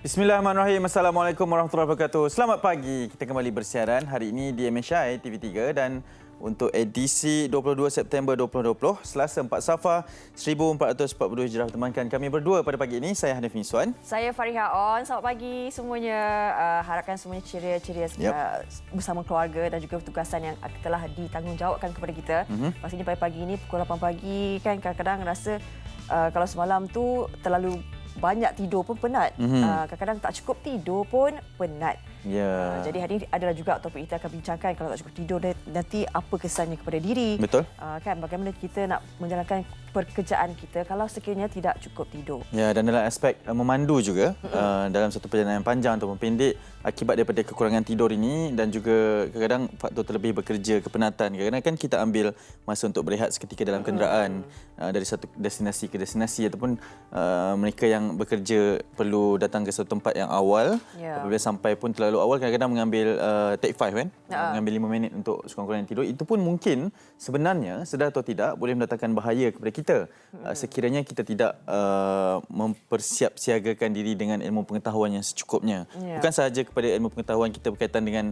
Bismillahirrahmanirrahim. Assalamualaikum warahmatullahi wabarakatuh. Selamat pagi. Kita kembali bersiaran hari ini di MHI TV3 dan untuk edisi 22 September 2020, Selasa 4 Safar 1442 Hijrah. Temankan kami berdua pada pagi ini. Saya Hanif Miswan. Saya Fariha On. Selamat pagi semuanya. Harapkan semuanya ceria-ceria bersama keluarga dan juga tugasan yang telah ditanggungjawabkan kepada kita. Pastinya pada pagi ini pukul 8 pagi kan kadang-kadang rasa kalau semalam tu terlalu banyak tidur pun penat. Kadang-kadang tak cukup tidur pun penat. Jadi hari ini adalah juga topik kita akan bincangkan kalau tak cukup tidur nanti apa kesannya kepada diri. Betul. Kan bagaimana kita nak menjalankan pekerjaan kita kalau sekiranya tidak cukup tidur. Ya, dan dalam aspek memandu juga dalam satu perjalanan yang panjang ataupun pendek akibat daripada kekurangan tidur ini dan juga kadang-kadang faktor terlebih bekerja, kepenatan. Kadang-kadang kan kita ambil masa untuk berehat seketika dalam kenderaan dari satu destinasi ke destinasi ataupun mereka yang bekerja perlu datang ke satu tempat yang awal. Apabila sampai pun terlalu awal kadang-kadang mengambil take 5 kan, mengambil 5 minit untuk sekurang-kurangnya tidur. Itu pun mungkin sebenarnya sedar atau tidak boleh mendatangkan bahaya kepada kita sekiranya kita tidak mempersiapsiagakan diri dengan ilmu pengetahuan yang secukupnya. Bukan sahaja kepada ilmu pengetahuan kita berkaitan dengan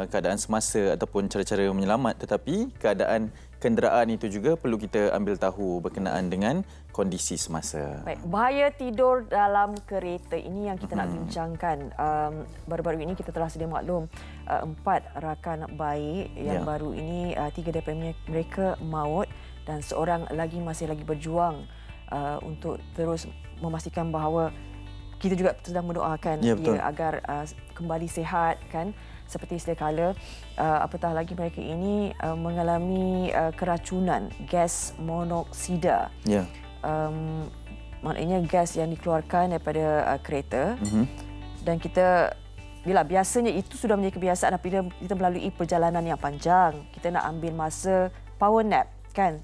keadaan semasa ataupun cara-cara menyelamat, tetapi keadaan kenderaan itu juga perlu kita ambil tahu berkenaan dengan kondisi semasa. Baik, bahaya tidur dalam kereta ini yang kita nak bincangkan. Baru-baru ini kita telah sedia maklum 4 rakan baik yang baru ini 3 daripada mereka maut dan seorang lagi masih berjuang untuk terus memastikan bahawa kita juga sedang mendoakan dia agar kembali sihat kan seperti sedia kala. Apatah lagi mereka ini mengalami keracunan gas monoksida. Maknanya gas yang dikeluarkan daripada kereta. Dan kita biasanya itu sudah menjadi kebiasaan apabila kita melalui perjalanan yang panjang, kita nak ambil masa power nap kan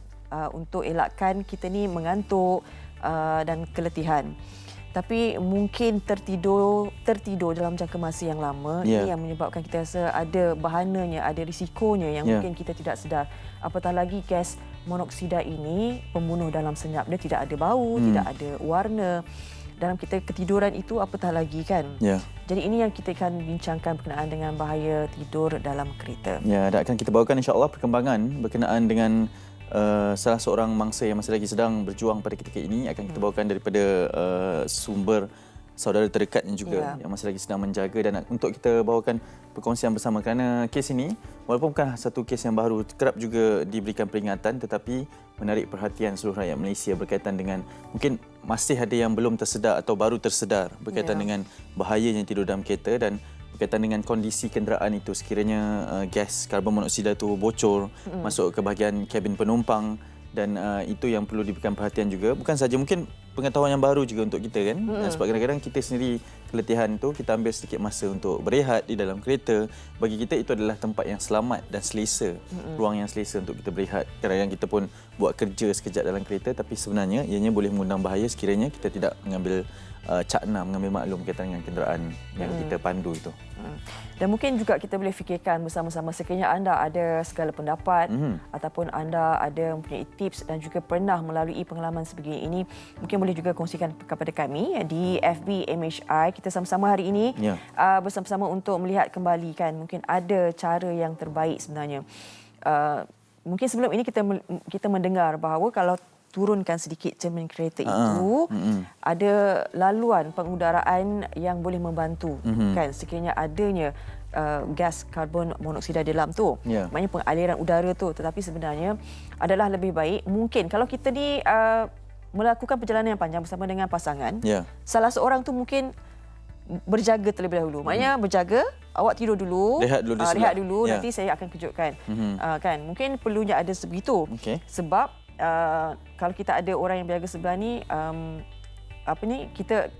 untuk elakkan kita ni mengantuk dan keletihan. Tapi mungkin tertidur dalam jangka masa yang lama ini yang menyebabkan kita rasa ada bahananya, ada risikonya yang mungkin kita tidak sedar. Apatah lagi gas monoksida ini pembunuh dalam senyap, dia tidak ada bau, tidak ada warna. Dalam kita ketiduran itu apatah lagi kan. Jadi ini yang kita akan bincangkan berkenaan dengan bahaya tidur dalam kereta. Dan akan kita bawakan insya-Allah perkembangan berkenaan dengan salah seorang mangsa yang masih lagi sedang berjuang pada ketika ini. Akan kita bawakan daripada sumber saudara terdekatnya juga yang masih lagi sedang menjaga, dan untuk kita bawakan perkongsian bersama kerana kes ini walaupun bukan satu kes yang baru, kerap juga diberikan peringatan tetapi menarik perhatian seluruh rakyat Malaysia berkaitan dengan mungkin masih ada yang belum tersedar atau baru tersedar berkaitan dengan bahayanya tidur dalam kereta dan berkaitan dengan kondisi kenderaan itu sekiranya gas karbon monoksida itu bocor masuk ke bahagian kabin penumpang, dan itu yang perlu diberikan perhatian juga. Bukan saja mungkin pengetahuan yang baru juga untuk kita kan. Sebab kadang-kadang kita sendiri keletihan tu, kita ambil sedikit masa untuk berehat di dalam kereta. Bagi kita itu adalah tempat yang selamat dan selesa, ruang yang selesa untuk kita berehat. Kadang-kadang kita pun buat kerja sekejap dalam kereta tapi sebenarnya ianya boleh mengundang bahaya sekiranya kita tidak mengambil cakna, mengambil maklum berkaitan dengan kenderaan yang kita pandu itu. Dan mungkin juga kita boleh fikirkan bersama-sama sekiranya anda ada segala pendapat ataupun anda ada mempunyai tips dan juga pernah melalui pengalaman sebegini ini, mungkin boleh juga kongsikan kepada kami di FB MHI. Kita sama-sama hari ini bersama-sama untuk melihat kembali kan mungkin ada cara yang terbaik sebenarnya. Mungkin sebelum ini kita mendengar bahawa kalau turunkan sedikit cermin kereta itu ada laluan pengudaraan yang boleh membantu kan sekiranya adanya gas karbon monoksida dalam tu. Maknanya pengaliran udara tu, tetapi sebenarnya adalah lebih baik mungkin kalau kita ni melakukan perjalanan yang panjang bersama dengan pasangan, salah seorang tu mungkin berjaga terlebih dahulu. Maknanya berjaga, awak tidur dulu, rehat dulu nanti saya akan kejutkan. Kan mungkin perlunya ada sebegitu. Sebab kalau kita ada orang yang berjaga sebelah ni, kita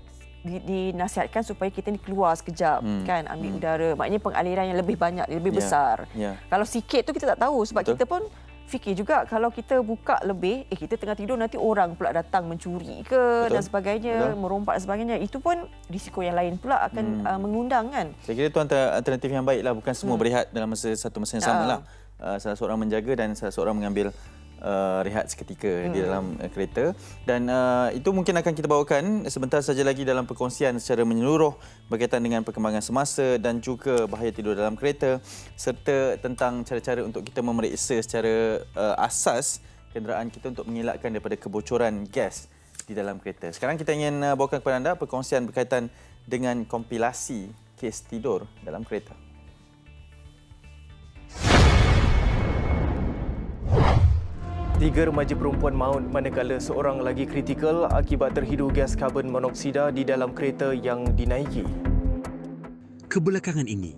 dinasihatkan supaya kita ni keluar sekejap kan, ambil udara. Maknanya pengaliran yang lebih banyak, lebih besar. Kalau sikit tu kita tak tahu sebab kita pun fikir juga kalau kita buka lebih, kita tengah tidur nanti orang pula datang mencuri ke dan sebagainya, merompak dan sebagainya. Itu pun risiko yang lain pula akan mengundang kan. Saya kira itu antara alternatif yang baiklah, bukan semua berehat dalam satu masa yang sama lah. Salah seorang menjaga dan salah seorang mengambil rehat seketika di dalam kereta. Dan itu mungkin akan kita bawakan sebentar saja lagi dalam perkongsian secara menyeluruh berkaitan dengan perkembangan semasa dan juga bahaya tidur dalam kereta, serta tentang cara-cara untuk kita memeriksa secara asas kenderaan kita untuk mengelakkan daripada kebocoran gas di dalam kereta. Sekarang kita ingin bawakan kepada anda perkongsian berkaitan dengan kompilasi kes tidur dalam kereta. Tiga remaja perempuan maut manakala seorang lagi kritikal akibat terhidu gas karbon monoksida di dalam kereta yang dinaiki. Kebelakangan ini,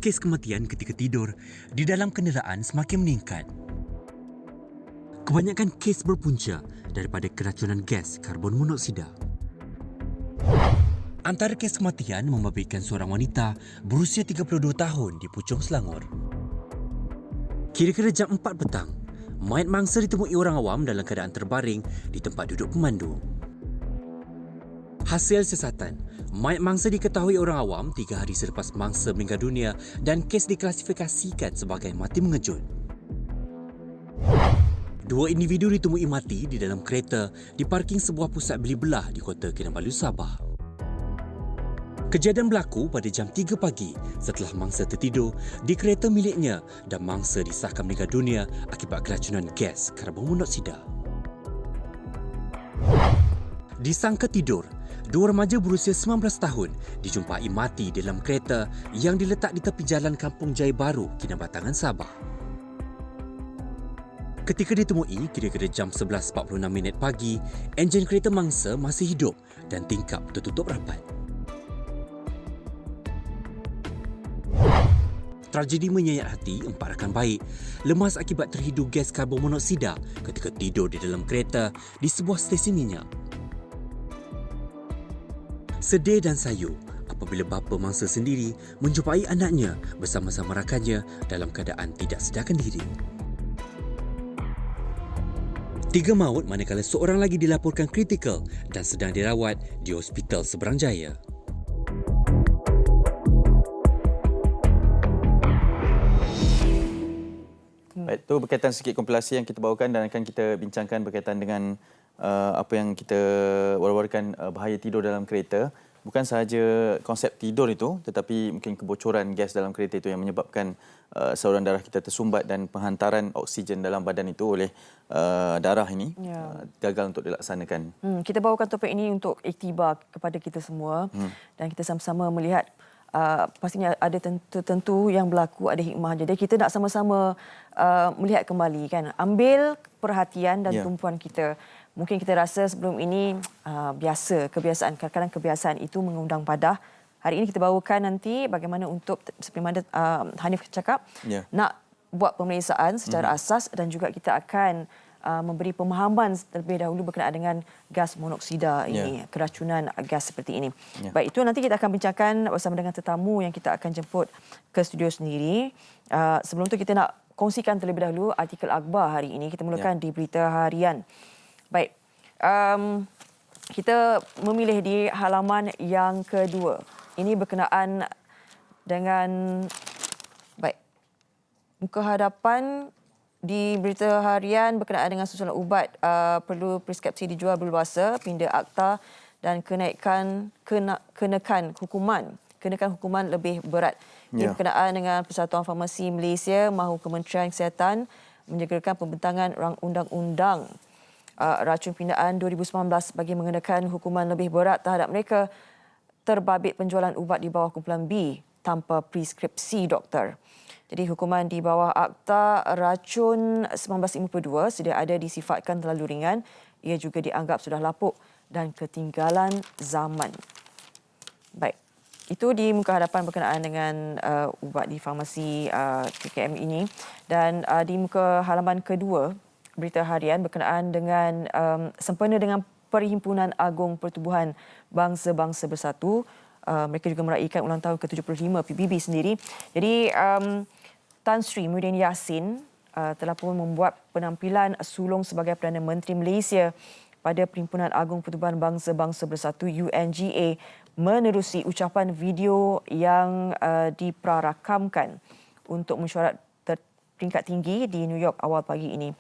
kes kematian ketika tidur di dalam kenderaan semakin meningkat. Kebanyakan kes berpunca daripada keracunan gas karbon monoksida. Antara kes kematian membabitkan seorang wanita berusia 32 tahun di Puchong, Selangor. Kira-kira jam 4 petang, mayat mangsa ditemui orang awam dalam keadaan terbaring di tempat duduk pemandu. Hasil siasatan, mayat mangsa diketahui orang awam 3 hari selepas mangsa meninggal dunia dan kes diklasifikasikan sebagai mati mengejut. Dua individu ditemui mati di dalam kereta di parking sebuah pusat beli belah di Kota Kinabalu, Sabah. Kejadian berlaku pada jam 3 pagi setelah mangsa tertidur di kereta miliknya dan mangsa disahkan meninggal dunia akibat keracunan gas karbon monoksida. Disangka tidur, dua remaja berusia 19 tahun dijumpai mati dalam kereta yang diletak di tepi jalan Kampung Jaya Baru, Kinabatangan, Sabah. Ketika ditemui kira-kira jam 11.46 pagi, enjin kereta mangsa masih hidup dan tingkap tertutup rapat. Tragedi menyayat hati empat rakan baik lemas akibat terhidu gas karbon monoksida ketika tidur di dalam kereta di sebuah stesen minyak. Sedih dan sayu apabila bapa mangsa sendiri menjumpai anaknya bersama-sama rakannya dalam keadaan tidak sedarkan diri. 3 maut manakala seorang lagi dilaporkan kritikal dan sedang dirawat di Hospital Seberang Jaya. Baik, itu berkaitan sikit kompilasi yang kita bawakan dan akan kita bincangkan berkaitan dengan apa yang kita war-warkan bahaya tidur dalam kereta. Bukan sahaja konsep tidur itu, tetapi mungkin kebocoran gas dalam kereta itu yang menyebabkan saluran darah kita tersumbat dan penghantaran oksigen dalam badan itu oleh darah ini gagal untuk dilaksanakan. Kita bawakan topik ini untuk iktibar kepada kita semua dan kita sama-sama melihat pastinya ada tentu yang berlaku, ada hikmah. Jadi kita nak sama-sama melihat kembali, kan, ambil perhatian dan tumpuan kita. Mungkin kita rasa sebelum ini biasa, kebiasaan. Kadang-kadang kebiasaan itu mengundang padah. Hari ini kita bawakan nanti bagaimana untuk, seperti mana Hanif cakap, nak buat pemeriksaan secara asas dan juga kita akan memberi pemahaman terlebih dahulu berkenaan dengan gas monoksida ini, keracunan gas seperti ini. Baik, itu nanti kita akan bincangkan bersama dengan tetamu yang kita akan jemput ke studio sendiri. Sebelum tu kita nak kongsikan terlebih dahulu artikel akhbar hari ini. Kita mulakan di Berita Harian. Baik, kita memilih di halaman yang kedua. Ini berkenaan dengan muka hadapan di Berita Harian berkenaan dengan susunan ubat perlu preskripsi dijual berluasa, pindah akta dan kenakan hukuman lebih berat. Ini berkenaan dengan Persatuan Farmasi Malaysia mahu Kementerian Kesihatan menyegerakan pembentangan undang-undang racun pindaan 2019 bagi mengenakan hukuman lebih berat terhadap mereka terbabit penjualan ubat di bawah kumpulan B tanpa preskripsi doktor. Jadi hukuman di bawah Akta Racun 1952 sedia ada disifatkan terlalu ringan. Ia juga dianggap sudah lapuk dan ketinggalan zaman. Baik, itu di muka hadapan berkenaan dengan ubat di farmasi PKM ini. Dan di muka halaman kedua, Berita Harian berkenaan dengan sempena dengan Perhimpunan Agung Pertubuhan Bangsa-Bangsa Bersatu. Mereka juga meraihkan ulang tahun ke-75 PBB sendiri. Jadi Tan Sri Muhyiddin Yassin telah pun membuat penampilan sulung sebagai Perdana Menteri Malaysia pada Perhimpunan Agung Pertubuhan Bangsa-Bangsa Bersatu UNGA menerusi ucapan video yang diprarakamkan untuk mesyuarat peringkat tinggi di New York awal pagi ini.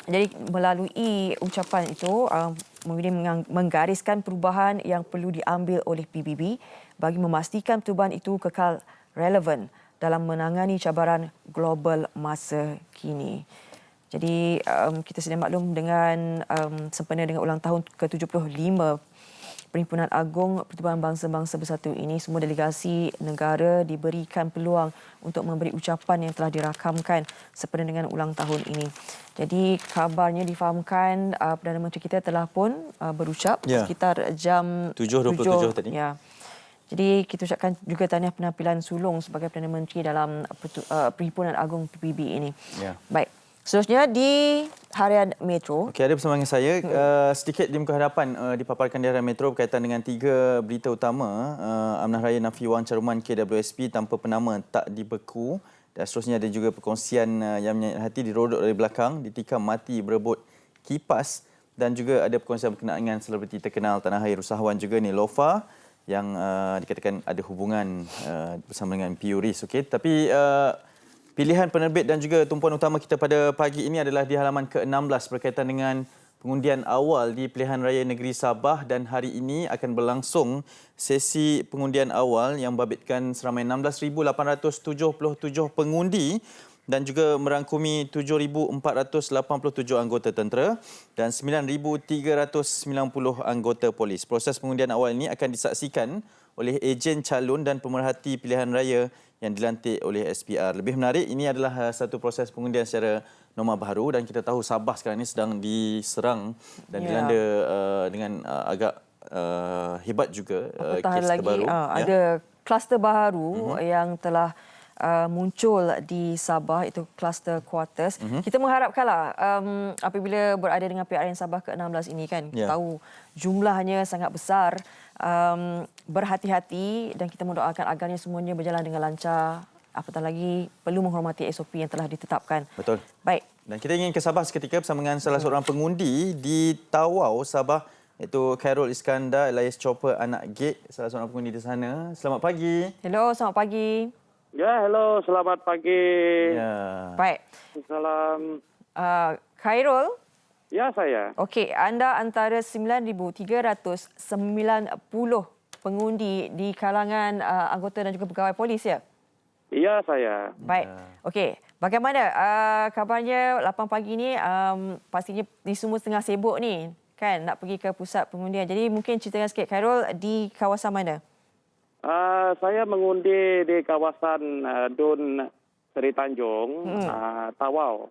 Jadi melalui ucapan itu, kemudian menggariskan perubahan yang perlu diambil oleh PBB bagi memastikan perubahan itu kekal relevan dalam menangani cabaran global masa kini. Jadi kita sedia maklum dengan sempena dengan ulang tahun ke-75 Perhimpunan Agung Pertubuhan Bangsa-Bangsa Bersatu ini, semua delegasi negara diberikan peluang untuk memberi ucapan yang telah dirakamkan sempena dengan ulang tahun ini. Jadi kabarnya difahamkan Perdana Menteri kita telah pun berucap sekitar jam 7.27 tadi. Ya. Jadi kita ucapkan juga tahniah penampilan sulung sebagai Perdana Menteri dalam Perhimpunan Agung PBB ini. Ya. Baik. Seterusnya di harian Metro. Okey, ada bersama dengan saya. Sedikit di muka hadapan dipaparkan di harian Metro berkaitan dengan 3 berita utama. Amanah Raya Nafi Wang Caruman KWSP tanpa penama tak dibeku. Dan seterusnya ada juga perkongsian yang menyayat hati dirodok dari belakang, ditikam mati berebut kipas. Dan juga ada perkongsian berkenaan dengan selebriti terkenal tanah air usahawan juga ni Lofa yang dikatakan ada hubungan bersama dengan Piuris. Okey, tapi pilihan penerbit dan juga tumpuan utama kita pada pagi ini adalah di halaman ke-16 berkaitan dengan pengundian awal di Pilihan Raya Negeri Sabah, dan hari ini akan berlangsung sesi pengundian awal yang membabitkan seramai 16,877 pengundi dan juga merangkumi 7,487 anggota tentera dan 9,390 anggota polis. Proses pengundian awal ini akan disaksikan oleh ejen calon dan pemerhati pilihan raya yang dilantik oleh SPR. Lebih menarik, ini adalah satu proses pengundian secara norma baru dan kita tahu Sabah sekarang ini sedang diserang dan dilanda dengan agak hebat juga kes terbaru. Ada kluster baru yang telah muncul di Sabah, itu kluster Quarters. Kita mengharapkanlah apabila berada dengan PRN Sabah ke-16 ini kan, tahu jumlahnya sangat besar, berhati-hati dan kita mendoakan agarnya semuanya berjalan dengan lancar. Apatah lagi perlu menghormati SOP yang telah ditetapkan. Betul. Baik. Dan kita ingin ke Sabah seketika bersama dengan salah seorang pengundi di Tawau, Sabah, iaitu Khairul Iskandar alias Chopper anak Gate, salah seorang pengundi di sana. Selamat pagi. Hello, selamat pagi. Ya, hello, selamat pagi. Ya. Baik. Salam. Khairul. Ya, saya. Okey, anda antara 9,390 pengundi di kalangan anggota dan juga pegawai polis, ya? Iya, saya. Baik. Okey, bagaimana kabarnya 8 pagi ni? Pastinya di semua tengah sibuk ni, kan, nak pergi ke pusat pengundian. Jadi mungkin ceritakan sikit, Khairul, di kawasan mana? Saya mengundi di kawasan Dun Seri Tanjung, Tawau.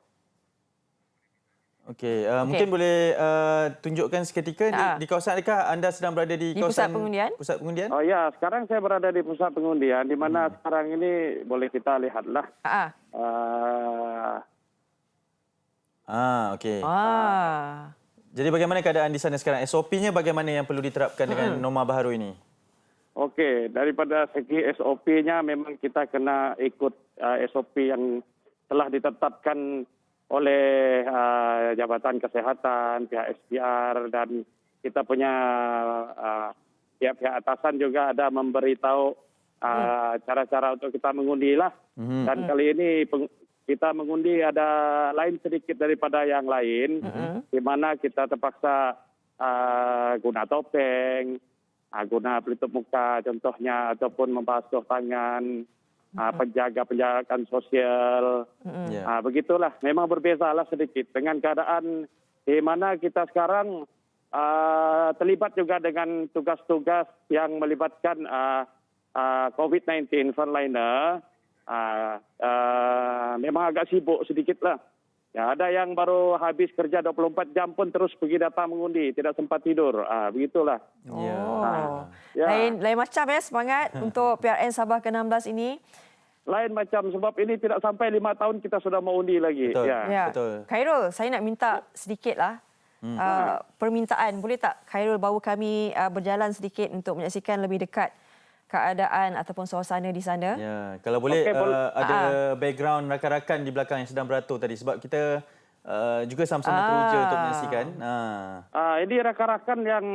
Okey, mungkin boleh tunjukkan seketika di kawasan, adakah anda sedang berada di kawasan pusat pengundian? Oh ya, sekarang saya berada di pusat pengundian, di mana sekarang ini boleh kita lihatlah. Okey. Jadi bagaimana keadaan di sana sekarang? SOP-nya bagaimana yang perlu diterapkan dengan norma baru ini? Okey, daripada segi SOP-nya memang kita kena ikut SOP yang telah ditetapkan oleh Jabatan Kesehatan, pihak SPR, dan kita punya pihak-pihak atasan juga ada memberitahu cara-cara untuk kita mengundi lah. Dan kali ini kita mengundi ada lain sedikit daripada yang lain, di mana kita terpaksa guna topeng, guna pelitup muka contohnya, ataupun membasuh tangan, penjagaan sosial. Begitulah, memang berbezalah sedikit dengan keadaan di mana kita sekarang terlibat juga dengan tugas-tugas yang melibatkan COVID-19 frontliner. Memang agak sibuk sedikitlah. Ya, ada yang baru habis kerja 24 jam pun terus pergi datang mengundi, tidak sempat tidur. Begitulah. Lain macam ya semangat untuk PRN Sabah ke-16 ini. Lain macam, sebab ini tidak sampai 5 tahun kita sudah mau undi lagi. Betul. Betul. Khairul, saya nak minta sedikitlah permintaan. Boleh tak Khairul bawa kami berjalan sedikit untuk menyaksikan lebih dekat keadaan ataupun suasana di sana? Ya, kalau boleh ada background rakan-rakan di belakang yang sedang beratur tadi, sebab kita juga sama-sama teruja untuk menyaksikan. Ini rakan-rakan yang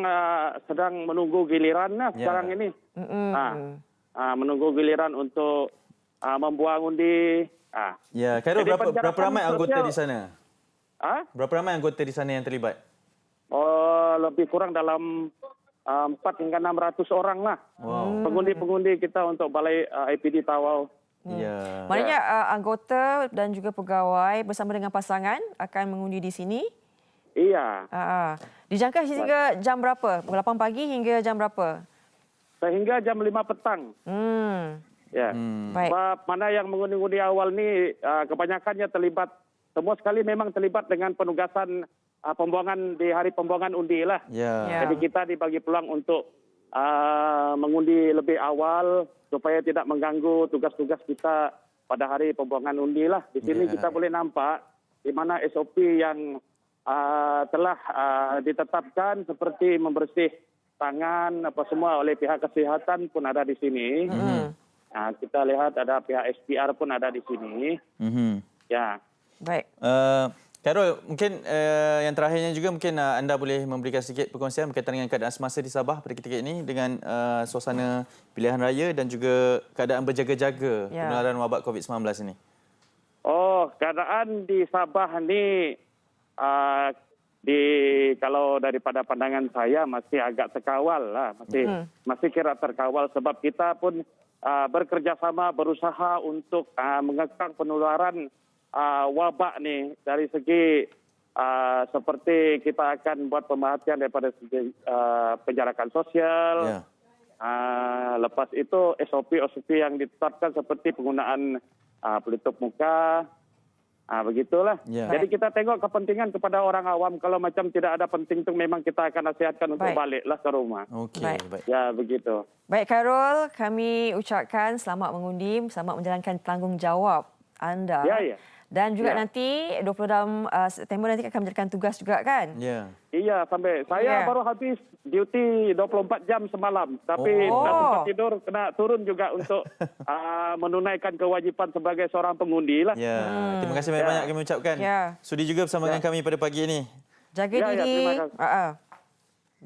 sedang menunggu giliran sekarang ini. Menunggu giliran untuk membuang undi. Ya, Khairul, berapa ramai anggota di sana? Berapa ramai anggota di sana yang terlibat? Lebih kurang dalam 4 hingga 600 orang lah. Pengundi-pengundi kita untuk Balai IPD Tawau. Ya. Maknanya anggota dan juga pegawai bersama dengan pasangan akan mengundi di sini? Iya. Dijangka hingga jam berapa? 8 pagi hingga jam berapa? Sehingga jam 5 petang. Ya. Baik. Sebab mana yang mengundi-undi awal ni kebanyakannya terlibat, semua sekali memang terlibat dengan penugasan pembuangan di hari pembuangan undi lah. Ya. Jadi kita dibagi peluang untuk mengundi lebih awal supaya tidak mengganggu tugas-tugas kita pada hari pembuangan undi lah. Di sini kita boleh nampak di mana SOP yang telah ditetapkan seperti membersih tangan apa semua oleh pihak kesehatan pun ada di sini. Kita lihat ada pihak SPR pun ada di sini. Ya. Baik. Carol, mungkin yang terakhirnya juga mungkin anda boleh memberikan sedikit perkongsian berkaitan dengan keadaan semasa di Sabah pada ketika ini dengan suasana pilihan raya dan juga keadaan berjaga-jaga penularan wabak COVID-19 ini. Keadaan di Sabah ni kalau daripada pandangan saya masih agak terkawal lah, masih kira terkawal sebab kita pun bekerjasama berusaha untuk mengekang penularan wabak ni dari segi seperti kita akan buat pemerhatian daripada segi penjarakan sosial. Lepas itu SOP yang ditetapkan seperti penggunaan pelitup muka. Begitulah. Jadi kita tengok kepentingan kepada orang awam. Kalau macam tidak ada penting tu memang kita akan nasihatkan untuk baliklah ke rumah. Okey, baik. Ya, begitu. Baik Khairul, kami ucapkan selamat mengundi, selamat menjalankan tanggungjawab anda. Ya. Dan juga nanti 26 September nanti akan menjalankan tugas juga kan? Ya. Iya, sampai saya baru habis duty 24 jam semalam. Tapi tak sempat tidur, kena turun juga untuk menunaikan kewajipan sebagai seorang pengundi lah. Ya. Terima kasih banyak-banyak kami ucapkan. Sudi juga bersama dengan kami pada pagi ini. Jaga diri. Terima kasih.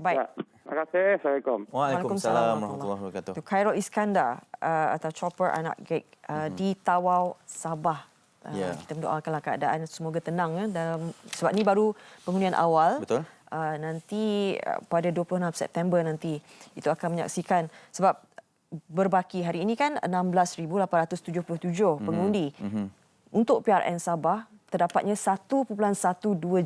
Baik. Terima kasih. Assalamualaikum. Waalaikumsalam warahmatullahi wabarakatuh. Khairul Iskandar atau Chopper Anak Gig di Tawau, Sabah. Kita mendoakanlah keadaan semoga tenang dalam sebab ni baru pengundian awal. Betul. Nanti pada 26 September nanti itu akan menyaksikan sebab berbaki hari ini kan 16,877 pengundi. Untuk PRN Sabah terdapatnya 1.12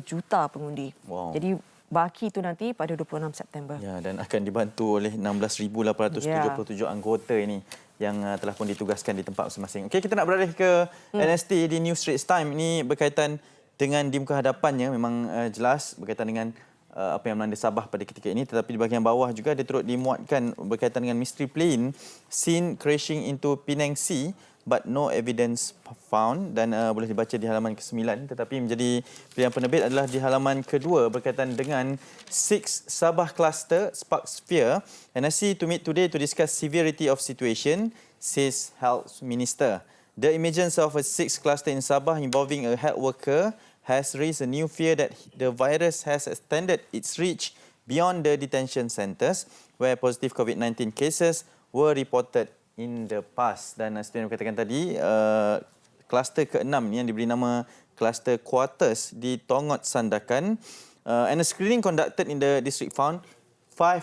juta pengundi. Jadi baki itu nanti pada 26 September. Ya, dan akan dibantu oleh 16,877 anggota ini yang telah pun ditugaskan di tempat masing-masing. Okey, kita nak beralih ke NST di New Straits Times. Ini berkaitan dengan di muka hadapannya memang jelas berkaitan dengan apa yang melanda Sabah pada ketika ini, tetapi di bahagian bawah juga dia turut dimuatkan berkaitan dengan mystery plane seen crashing into Penang Sea but no evidence found, dan boleh dibaca di halaman ke-9, tetapi menjadi pilihan penerbit adalah di halaman ke-2 berkaitan dengan 6 Sabah cluster sparks fear and I see to meet today to discuss severity of situation, says Health Minister. The emergence of a 6 cluster in Sabah involving a health worker has raised a new fear that the virus has extended its reach beyond the detention centres where positive COVID-19 cases were reported in the past. Dan seperti yang katakan tadi, kluster ke-6 yang diberi nama kluster Quarters di Tongot Sandakan, and a screening conducted in the district found 5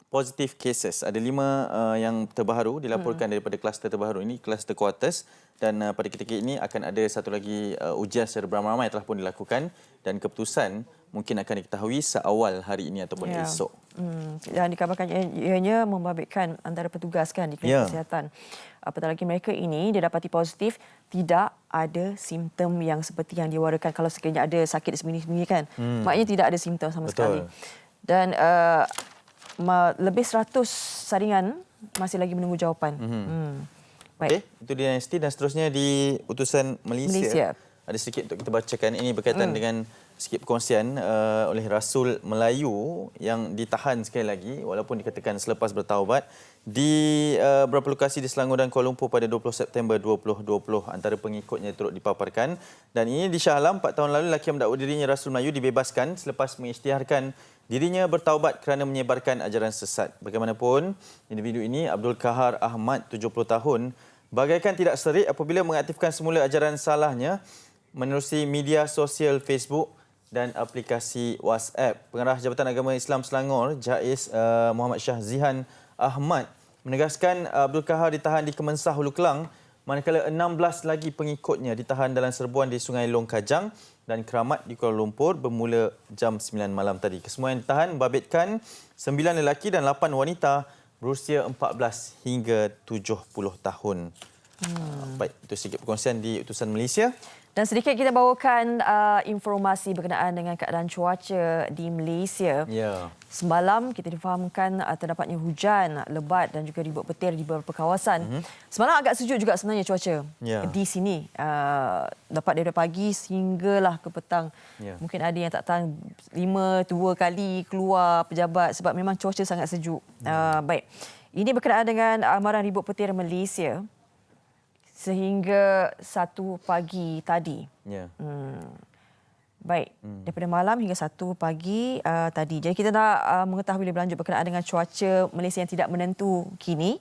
positive cases. Ada 5 yang terbaru dilaporkan daripada kluster terbaru ini, kluster Quarters, dan pada ketika ini akan ada satu lagi ujian secara beramai-ramai telah pun dilakukan dan keputusan mungkin akan diketahui seawal hari ini ataupun esok. Dan dikabarkan ianya membabitkan antara petugas kan di klinik kesihatan. Apatah lagi mereka ini didapati positif, tidak ada simptom yang seperti yang diwarakan kalau sekiranya ada sakit sembunyi-sembunyi kan. Maknanya tidak ada simptom sama sekali. Dan lebih 100 saringan masih lagi menunggu jawapan. Baik. Itu di NST dan seterusnya di utusan Malaysia. Ada sedikit untuk kita bacakan. Ini berkaitan dengan sikit perkongsian oleh Rasul Melayu yang ditahan sekali lagi walaupun dikatakan selepas bertaubat di beberapa lokasi di Selangor dan Kuala Lumpur pada 20 September 2020. Antara pengikutnya turut dipaparkan. Dan ini di Shah Alam, 4 tahun lalu lelaki yang mendakwa dirinya Rasul Melayu dibebaskan selepas mengisytiharkan dirinya bertaubat kerana menyebarkan ajaran sesat. Bagaimanapun, individu ini Abdul Kahar Ahmad, 70 tahun, bagaikan tidak serik apabila mengaktifkan semula ajaran salahnya menerusi media sosial Facebook dan aplikasi WhatsApp. Pengarah Jabatan Agama Islam Selangor, Jais Muhammad Shah Zihan Ahmad, menegaskan Abdul Kahar ditahan di Kemensah Hulu Kelang, manakala 16 lagi pengikutnya ditahan dalam serbuan di Sungai Long Kajang dan Keramat di Kuala Lumpur bermula jam 9 malam tadi. Kesemua yang ditahan membabitkan 9 lelaki dan 8 wanita berusia 14 hingga 70 tahun. Baik, itu sedikit perkongsian di Utusan Malaysia. Dan sedikit kita bawakan informasi berkenaan dengan keadaan cuaca di Malaysia. Ya. Semalam kita difahamkan terdapatnya hujan lebat dan juga ribut petir di beberapa kawasan. Semalam agak sejuk juga sebenarnya cuaca di sini. Dapat dari pagi sehinggalah ke petang. Mungkin ada yang tak tahan 2 kali keluar pejabat sebab memang cuaca sangat sejuk. Baik. Ini berkenaan dengan amaran ribut petir Malaysia sehingga 1 pagi tadi. Baik, daripada malam hingga 1 pagi tadi. Jadi kita nak mengetahui lebih lanjut berkenaan dengan cuaca Malaysia yang tidak menentu kini.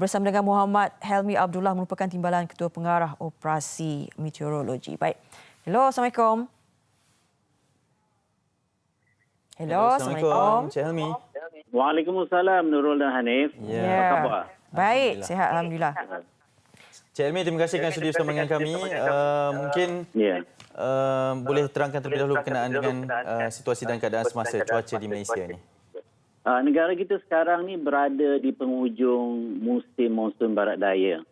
Bersama dengan Muhammad Helmi Abdullah merupakan Timbalan Ketua Pengarah Operasi Meteorologi. Baik. Hello, Assalamualaikum. Hello, Assalamualaikum. Encik Helmi. Waalaikumsalam Nurul dan Hanif. Apa khabar? Baik, sihat Alhamdulillah. Cik Helmi, terima kasih kerana sudi bersama dengan kami. Mungkin boleh terangkan terlebih dahulu berkenaan dengan situasi dan keadaan semasa cuaca di Malaysia ni. Negara kita sekarang ni berada di penghujung musim monsun barat daya.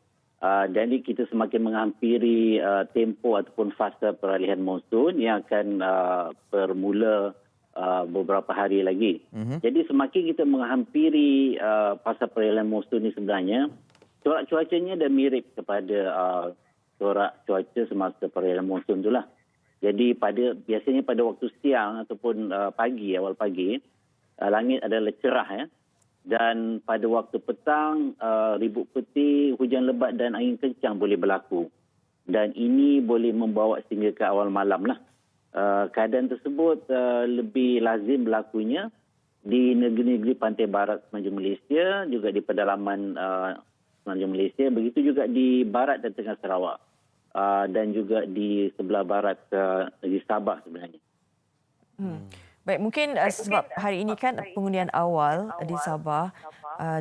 Jadi kita semakin menghampiri tempoh ataupun fasa peralihan monsun yang akan bermula beberapa hari lagi. Jadi semakin kita menghampiri fasa peralihan monsun ni sebenarnya, corak cuacanya dah mirip kepada corak cuaca semasa peralihan monsun itulah. Jadi biasanya pada waktu siang ataupun pagi, awal pagi, langit adalah cerah ya. Dan pada waktu petang, ribut petir, hujan lebat dan angin kencang boleh berlaku. Dan ini boleh membawa sehingga ke awal malam lah. Keadaan tersebut lebih lazim berlakunya di negeri-negeri pantai barat semenanjung Malaysia, juga di pedalaman semenanjung Malaysia, begitu juga di barat dan tengah Sarawak dan juga di sebelah barat negeri Sabah sebenarnya. Baik, mungkin sebab hari ini kan pengundian awal di Sabah.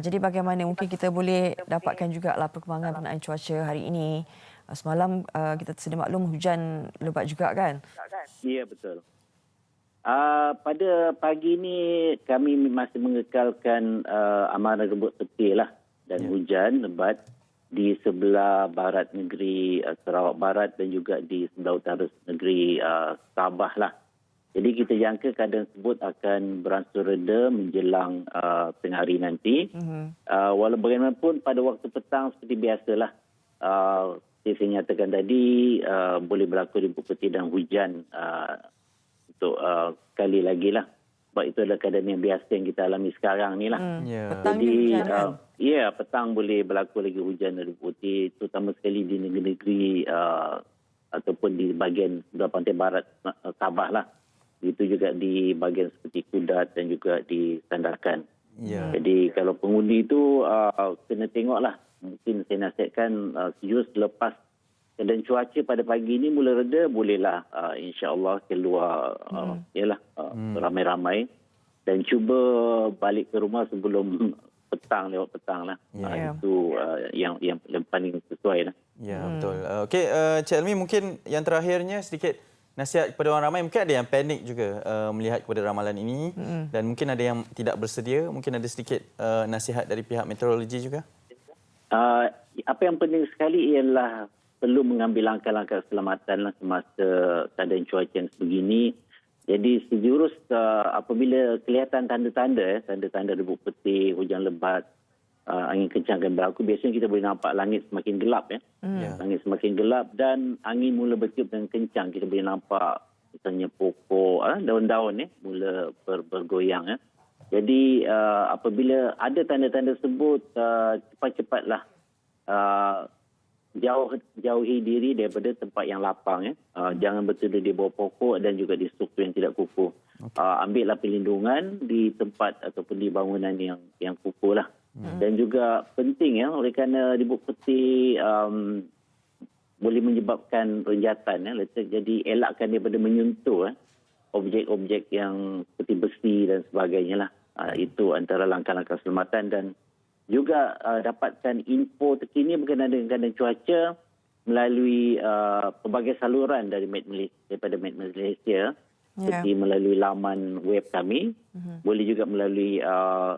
Jadi bagaimana mungkin kita boleh dapatkan jugalah perkembangan berkenaan cuaca hari ini. Semalam kita sedia maklum hujan lebat juga kan? Ya, betul. Pada pagi ini kami masih mengekalkan amaran ribut petir lah dan hujan lebat di sebelah barat negeri Sarawak Barat dan juga di sebelah utara negeri Sabah lah. Jadi kita jangka keadaan tersebut akan beransur reda menjelang tengah hari nanti. Walau bagaimanapun pada waktu petang seperti biasalah, saya nyatakan tadi boleh berlaku ribut petir dan hujan untuk sekali lagi lah. Sebab itu adalah keadaan yang biasa yang kita alami sekarang ni lah. Petang Jadi, hujan, petang boleh berlaku lagi hujan dan ribut petir, terutama sekali di negeri-negeri ataupun di bahagian sebelah pantai barat Sabah lah. Itu juga di bahagian seperti Kudat dan juga di Sandakan. Jadi kalau pengundi itu kena tengoklah. Mungkin saya nasihatkan selepas keadaan cuaca pada pagi ini mula reda, bolehlah insya-Allah keluar ramai-ramai dan cuba balik ke rumah sebelum lewat petang lah. Itu yang paling sesuai lah. Ya, betul. Okey, Cik Elmi, mungkin yang terakhirnya sedikit nasihat kepada orang ramai. Mungkin ada yang panik juga melihat kepada ramalan ini dan mungkin ada yang tidak bersedia. Mungkin ada sedikit nasihat dari pihak meteorologi juga. Apa yang penting sekali ialah perlu mengambil langkah-langkah keselamatan semasa keadaan cuaca yang sebegini. Jadi sejurus apabila kelihatan tanda-tanda ribut petir, hujan lebat, angin kencang akan berlaku, biasanya kita boleh nampak langit semakin gelap ya. Langit semakin gelap dan angin mula bertiup dengan kencang. Kita boleh nampak misalnya pokok, daun-daun mula bergoyang ya. Jadi apabila ada tanda-tanda tersebut, cepat-cepatlah jauhi diri daripada tempat yang lapang ya. Jangan berteduh di bawah pokok dan juga di struktur yang tidak kukuh. Ambillah perlindungan di tempat ataupun di bangunan yang kukuh lah. Dan juga penting ya, oleh kerana ribut petir boleh menyebabkan renjatan. Jadi elakkan daripada menyentuh objek-objek yang seperti besi dan sebagainya lah. Itu antara langkah-langkah keselamatan, dan juga dapatkan info terkini berkenaan dengan cuaca melalui pelbagai saluran daripada Met Malaysia. Seperti melalui laman web kami, boleh juga melalui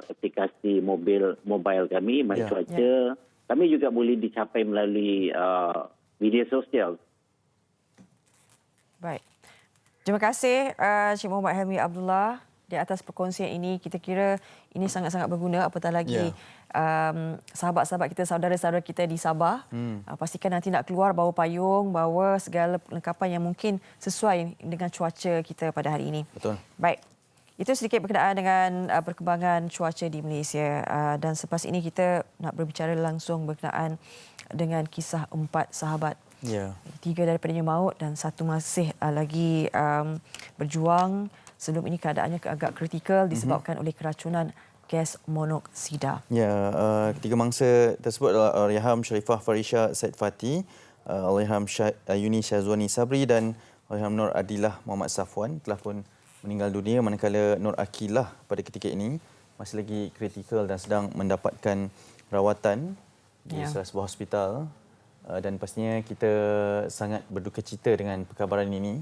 aplikasi mobile kami, My Cuaca. Kami juga boleh dicapai melalui media sosial. Baik. Terima kasih Cik Muhammad Helmi Abdullah di atas perkongsian ini. Kita kira ini sangat-sangat berguna, apatah lagi sahabat-sahabat kita, saudara-saudara kita di Sabah. Pastikan nanti nak keluar bawa payung, bawa segala perlengkapan yang mungkin sesuai dengan cuaca kita pada hari ini. Betul. Baik. Itu sedikit berkenaan dengan perkembangan cuaca di Malaysia. Dan selepas ini kita nak berbicara langsung berkenaan dengan kisah 4 sahabat. 3 daripadanya maut dan 1 masih lagi berjuang. Sebelum ini keadaannya agak kritikal disebabkan oleh keracunan gas monoksida. Ketiga mangsa tersebut adalah Allahyarham Sharifah Farisha Said Fati, Allahyarham Yuni Syazwani Sabri dan Allahyarham Nur Adilah Muhammad Safwan telah pun meninggal dunia, manakala Nur Akilah pada ketika ini masih lagi kritikal dan sedang mendapatkan rawatan di salah sebuah hospital. Dan pastinya kita sangat berduka cita dengan perkabaran ini.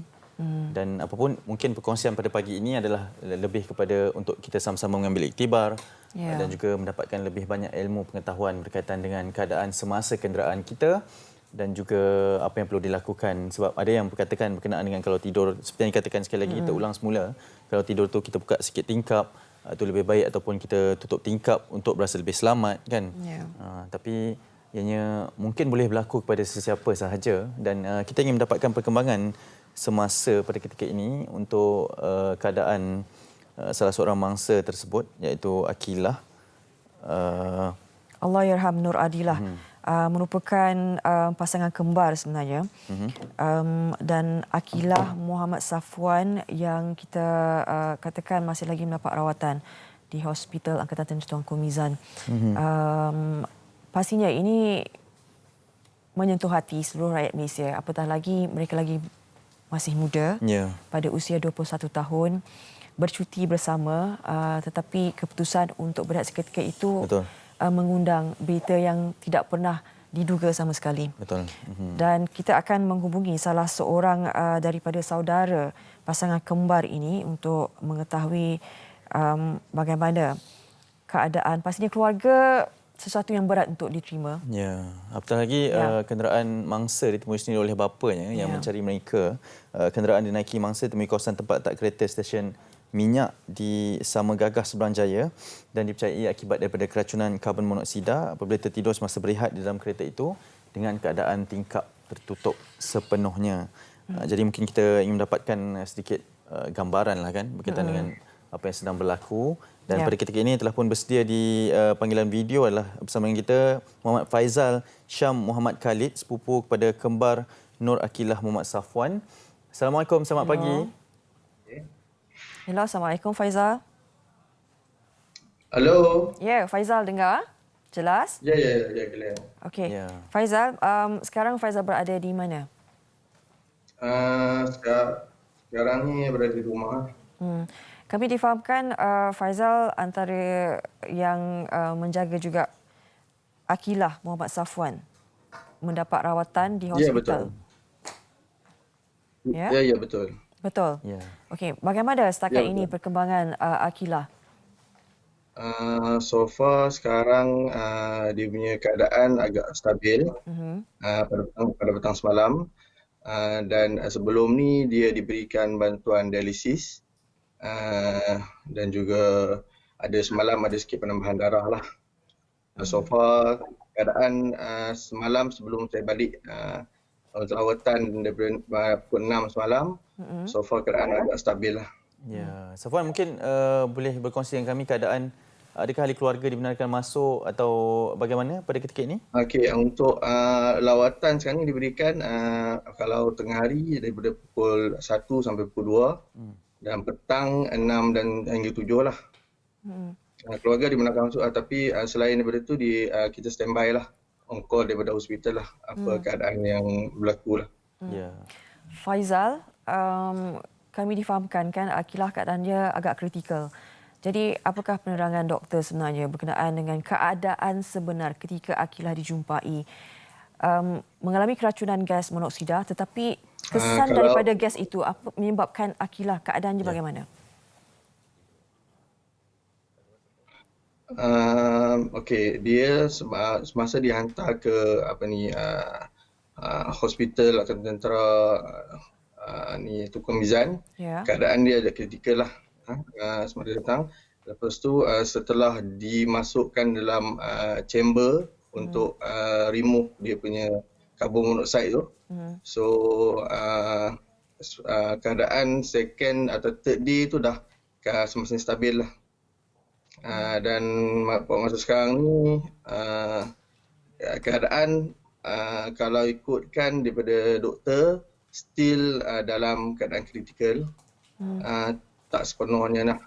Dan apapun mungkin perkongsian pada pagi ini adalah lebih kepada untuk kita sama-sama mengambil iktibar dan juga mendapatkan lebih banyak ilmu pengetahuan berkaitan dengan keadaan semasa kenderaan kita dan juga apa yang perlu dilakukan. Sebab ada yang berkatakan berkenaan dengan kalau tidur, seperti yang dikatakan sekali lagi, kita ulang semula, kalau tidur tu kita buka sikit tingkap, itu lebih baik, ataupun kita tutup tingkap untuk berasa lebih selamat kan. Tapi ianya mungkin boleh berlaku kepada sesiapa sahaja, dan kita ingin mendapatkan perkembangan semasa pada ketika ini untuk keadaan salah seorang mangsa tersebut, iaitu Akilah. Allahyarham Nur Adilah merupakan pasangan kembar sebenarnya. Dan Akilah Muhammad Safwan yang kita katakan masih lagi mendapat rawatan di Hospital Angkatan Tengah Tuanku Mizan. Pastinya ini menyentuh hati seluruh rakyat Malaysia, apatah lagi mereka lagi masih muda, pada usia 21 tahun, bercuti bersama, tetapi keputusan untuk berehat seketika itu mengundang berita yang tidak pernah diduga sama sekali. Dan kita akan menghubungi salah seorang daripada saudara pasangan kembar ini untuk mengetahui bagaimana keadaan. Pastinya keluarga sesuatu yang berat untuk diterima. Apatah lagi kenderaan mangsa ditemui sendiri oleh bapanya yang mencari mereka. Kenderaan dinaiki mangsa temui kawasan tempat letak kereta stesen minyak di Sama Gagah Seberang Jaya dan dipercayai akibat daripada keracunan karbon monoksida apabila tertidur semasa berehat di dalam kereta itu dengan keadaan tingkap tertutup sepenuhnya. Jadi mungkin kita ingin mendapatkan sedikit gambaran lah kan berkaitan dengan apa yang sedang berlaku. Dan pada ketika ini telah pun bersedia di panggilan video adalah bersama dengan kita Muhammad Faizal Syam Muhammad Khalid, sepupu kepada kembar Nur Akilah Muhammad Safwan. Assalamualaikum, selamat pagi. Hello, Assalamualaikum Faizal. Halo. Faizal dengar? Jelas? Ya, clear. Okey. Faizal, sekarang Faizal berada di mana? Sekarang ni berada di rumah. Kami difahamkan Faizal antara yang menjaga juga Akilah Muhammad Safwan mendapat rawatan di hospital. Ya, betul. Betul. Okey, bagaimana setakat ini perkembangan Akilah? So far sekarang dia punya keadaan agak stabil pada petang semalam, dan sebelum ni dia diberikan bantuan dialisis. Dan juga semalam ada sikit penambahan darah lah. So far keadaan semalam sebelum saya balik rawatan daripada pukul 6 semalam, so far keadaan agak stabil lah. Safwan, mungkin boleh berkongsi dengan kami keadaan, adakah ahli keluarga dibenarkan masuk atau bagaimana pada ketika ini? Okey, untuk lawatan sekarang ni diberikan kalau tengah hari daripada pukul 1 sampai pukul 2. Dan petang 6 dan hingga 7 lah. Keluarga dibenarkan masuk, tapi selain daripada itu kita standby lah on call daripada hospital lah, apa keadaan yang berlaku lah. Ya. Faizal, kami difahamkan kan Akilah keadaannya agak kritikal. Jadi apakah penerangan doktor sebenarnya berkenaan dengan keadaan sebenar ketika Akilah dijumpai mengalami keracunan gas monoksida, tetapi kesan daripada gas itu apa menyebabkan Akilah keadaannya bagaimana? Okey, dia semasa dihantar ke hospital akan tentera Tukang Mizan, keadaan dia agak kritikal lah semasa datang. Lepas tu setelah dimasukkan dalam chamber untuk remove dia punya karbon monoksida tu, so keadaan second atau third day tu dah semasa stabil lah. Dan masa sekarang ni keadaan kalau ikutkan daripada doktor still dalam keadaan kritikal, tak sepenuhnya nak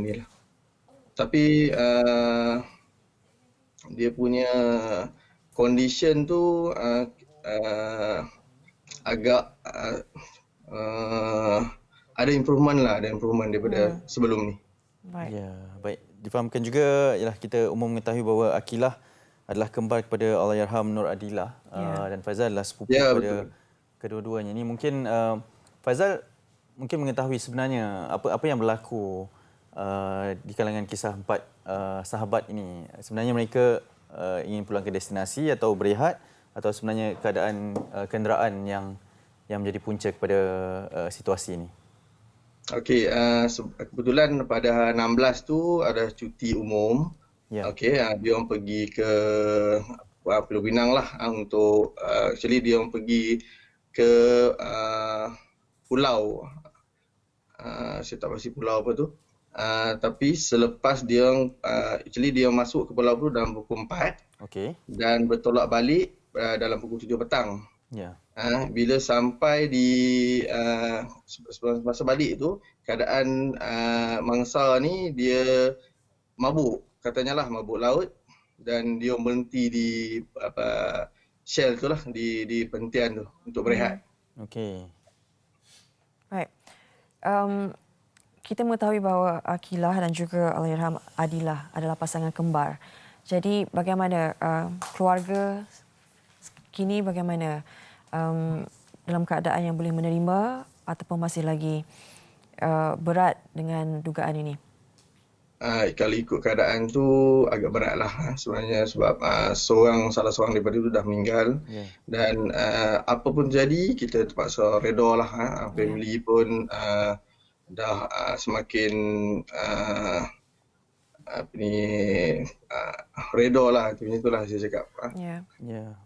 ni lah. Tapi dia punya condition tu agak ada improvement daripada sebelum ni. Ya, baik. Difahamkan juga ialah kita umum mengetahui bahawa Akilah adalah kembar kepada Allahyarham Nur Adilah dan Faizal adalah sepupu kepada kedua-duanya. Ini mungkin Faizal mungkin mengetahui sebenarnya apa yang berlaku di kalangan kisah empat sahabat ini. Sebenarnya mereka ingin pulang ke destinasi atau berehat, atau sebenarnya keadaan kenderaan yang menjadi punca kepada situasi ini? Okey, kebetulan pada 16 tu ada cuti umum. Okey, dia orang pergi ke Pulau Pinang lah untuk actually dia orang pergi ke pulau. Saya tak pasti pulau apa tu. Tapi selepas dia orang actually dia orang masuk ke pulau tu dalam pukul 4. Okey. Dan bertolak balik dalam pukul 7 petang. Ya. Bila sampai di masa balik tu, keadaan mangsa ni dia mabuk, katanya lah mabuk laut, dan dia berhenti di Shell tu lah, di perhentian tu untuk berehat. Okey. Baik. Kita mengetahui bahawa Akilah dan juga Allahyarham Adilah adalah pasangan kembar. Jadi bagaimana keluarga kini, bagaimana dalam keadaan yang boleh menerima ataupun masih lagi berat dengan dugaan ini? Kalau ikut keadaan tu agak berat lah sebenarnya, sebab salah seorang daripada itu dah meninggal. Dan apa pun jadi kita terpaksa reda lah. Family pun dah semakin reda lah, macam itulah saya cakap. Ya.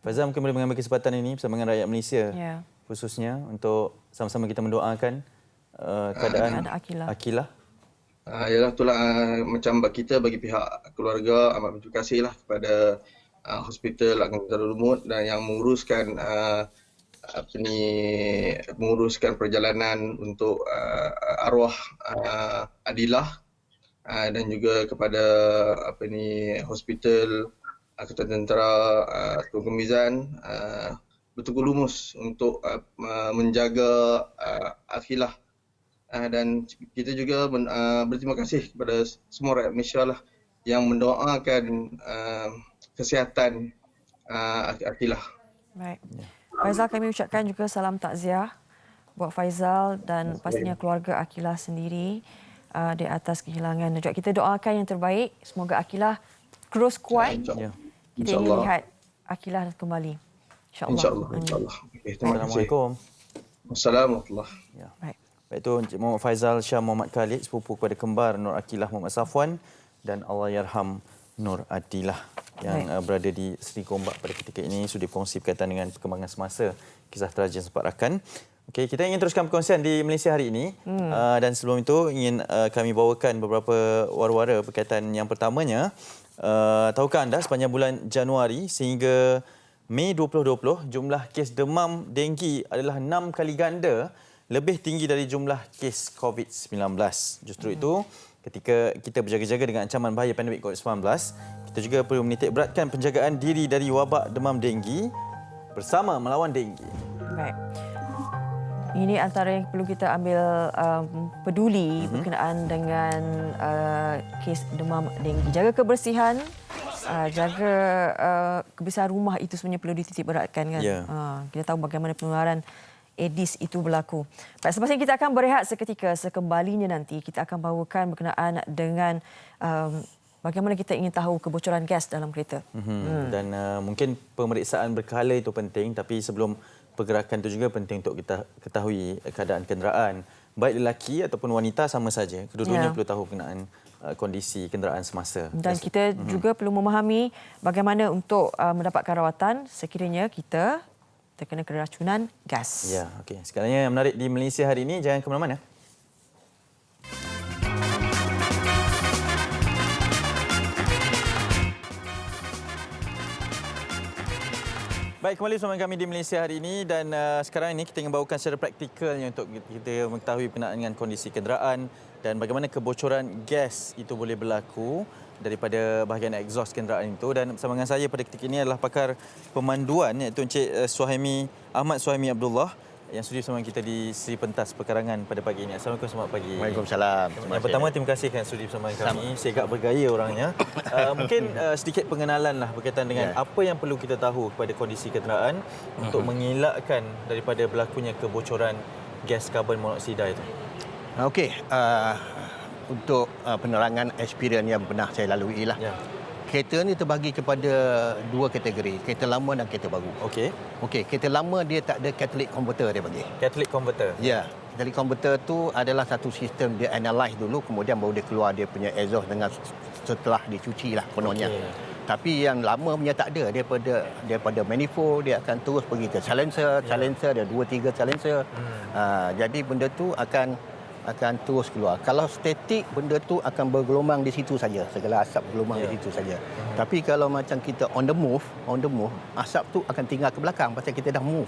Faizal mungkin boleh mengambil kesempatan ini bersama dengan rakyat Malaysia khususnya untuk sama-sama kita mendoakan keadaan Akilah. Yalah, itulah macam kita bagi pihak keluarga amat berterima kasih lah kepada hospital Angkatan Lumut dan yang menguruskan menguruskan perjalanan untuk arwah Adilah, dan juga kepada hospital Angkatan Tentera Tunku Mizan betul-betul lumus untuk menjaga Akilah. Dan kita juga berterima kasih kepada semua rakyat Malaysia lah yang mendoakan kesihatan Akilah. Baik. Faizal, kami ucapkan juga salam takziah buat Faizal dan pastinya keluarga Akilah sendiri di atas kehilangan. Dan juga kita doakan yang terbaik. Semoga Akilah terus kuat. Kita ingin lihat Akilah kembali. InsyaAllah. InsyaAllah. Okay, Assalamualaikum. Wassalamualaikum. Baik. Baik, itu Encik Muhammad Faizal Shah Muhammad Khalid, sepupu kepada kembar Nur Akilah Muhammad Safwan dan Allahyarham Nur Adilah yang berada di Seri Gombak pada ketika ini, sudah berkongsi berkaitan dengan perkembangan semasa kisah terajin sempat rakan. Okey, kita ingin teruskan perkongsian di Malaysia hari ini. Dan sebelum itu ingin kami bawakan beberapa war-wara berkaitan yang pertamanya. Tahukah anda sepanjang bulan Januari sehingga Mei 2020, jumlah kes demam denggi adalah 6 kali ganda lebih tinggi dari jumlah kes COVID-19. Justru itu, ketika kita berjaga-jaga dengan ancaman bahaya pandemik COVID-19, kita juga perlu menitik beratkan penjagaan diri dari wabak demam denggi bersama melawan denggi. Baik. Ini antara yang perlu kita ambil peduli berkenaan dengan kes demam denggi. Jaga kebersihan, jaga kebersihan rumah itu sebenarnya perlu dititik beratkan kan. Ya. Kita tahu bagaimana penularan Aedes itu berlaku. Baik, selepas ini kita akan berehat seketika. Sekembalinya nanti kita akan bawakan berkenaan dengan bagaimana kita ingin tahu kebocoran gas dalam kereta. Dan mungkin pemeriksaan berkala itu penting, tapi sebelum pergerakan itu juga penting untuk kita ketahui keadaan kenderaan. Baik lelaki ataupun wanita sama saja. Kedua-duanya perlu tahu kenaan kondisi kenderaan semasa. Dan kita juga perlu memahami bagaimana untuk mendapatkan rawatan sekiranya kita terkena keracunan gas. Ya, okey. Sekarang yang menarik di Malaysia hari ini, jangan ke mana-mana. Baik, kembali bersama kami di Malaysia hari ini dan sekarang ini kita ingin bawakan secara praktikalnya untuk kita mengetahui berkenaan dengan kondisi kenderaan dan bagaimana kebocoran gas itu boleh berlaku daripada bahagian exhaust kenderaan itu. Dan bersama dengan saya pada ketika ini adalah pakar pemanduan iaitu Encik Ahmad Suhaimi Abdullah yang sudi bersama kita di Seri Pentas Perkarangan pada pagi ini. Assalamualaikum, selamat pagi. Waalaikumsalam. Yang pertama, terima kasih kerana sudi bersama kami. Segak bergaya orangnya. Mungkin sedikit pengenalan lah berkaitan dengan apa yang perlu kita tahu kepada kondisi kenderaan untuk mengelakkan daripada berlakunya kebocoran gas karbon monoksida itu. Okey, untuk penerangan experience yang pernah saya lalui lah. Ya. Kereta ni terbagi kepada dua kategori, kereta lama dan kereta baru. Okey. Okey, kereta lama dia tak ada catalytic converter dia bagi. Catalytic converter. Ya, catalytic converter tu adalah satu sistem dia analyze dulu kemudian baru dia keluar dia punya exhaust dengan setelah dicuci lah kononnya. Okey. Tapi yang lama punya tak ada, daripada manifold dia akan terus pergi ke silencer, silencer ada 2-3 silencer. Jadi benda tu akan terus keluar. Kalau statik, benda tu akan bergelombang di situ saja. Segala asap bergelombang di situ saja. Tapi kalau macam kita on the move, asap tu akan tinggal ke belakang pasal kita dah move.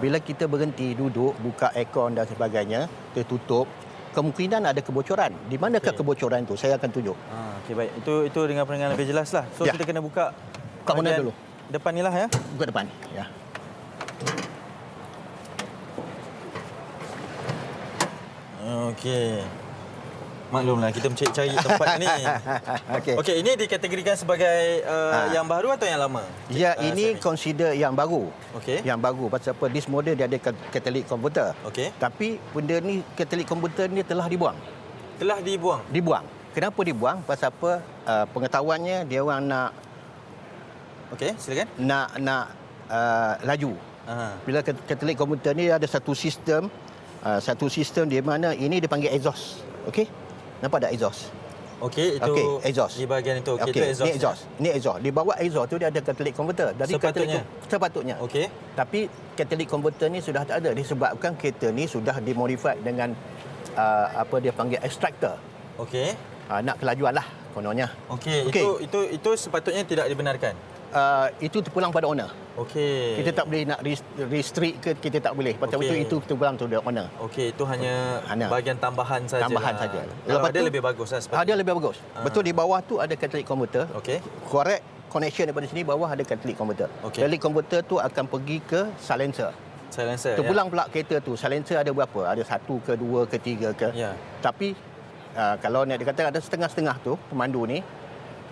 Bila kita berhenti, duduk, buka aircon dan sebagainya, kita tutup, kemungkinan ada kebocoran. Di manakah kebocoran tu? Saya akan tunjuk. Okey, baik. Itu dengan penerangan lebih jelas lah. So kita kena buka kat mana dulu? Depan ni lah ya. Buka depan. Ya. Okey. Maklumlah kita mencari tempat ni. Okey, ini dikategorikan sebagai yang baru atau yang lama? Ya, ini consider yang baru. Okey. Yang baru pasal apa? This model dia ada catalytic converter. Okey. Tapi benda ni catalytic converter ni telah dibuang. Telah dibuang. Dibuang. Kenapa dibuang? Pasal apa? Pengetahuannya dia orang nak Okey, silakan. Nak laju. Bila catalytic converter ni ada satu sistem di mana ini dipanggil exhaust. Okey? Nampak tak exhaust? Okey, itu exhaust. di bahagian itu. Okey, Okey, itu exhaust. Ini exhaust. Ini exhaust. Di bawah exhaust tu dia ada catalytic converter. Dari sepatutnya. Okey. Tapi catalytic converter ni sudah tak ada disebabkan kereta ni sudah dimodified dengan dia panggil extractor. Okey. Nak kelajuan lah kononnya. Okey, itu sepatutnya tidak dibenarkan. Itu terpulang pada owner. Okey. Kita tak boleh nak restrict ke, kita tak boleh. Pasal itu terpulang to the owner. Okey, itu hanya bahagian tambahan saja. Tambahan saja. Kalau ada lebih bagus lah sepatutnya. Ada lebih bagus. Betul, di bawah tu ada catalytic converter. Okey. Correct connection daripada sini, bawah ada catalytic converter. Catalytic converter tu akan pergi ke silencer. Terpulang pula kereta tu. Silencer ada berapa? Ada 1 ke 2 ke 3 ke. Ya. Tapi kalau nak dikatakan ada setengah-setengah tu pemandu ni,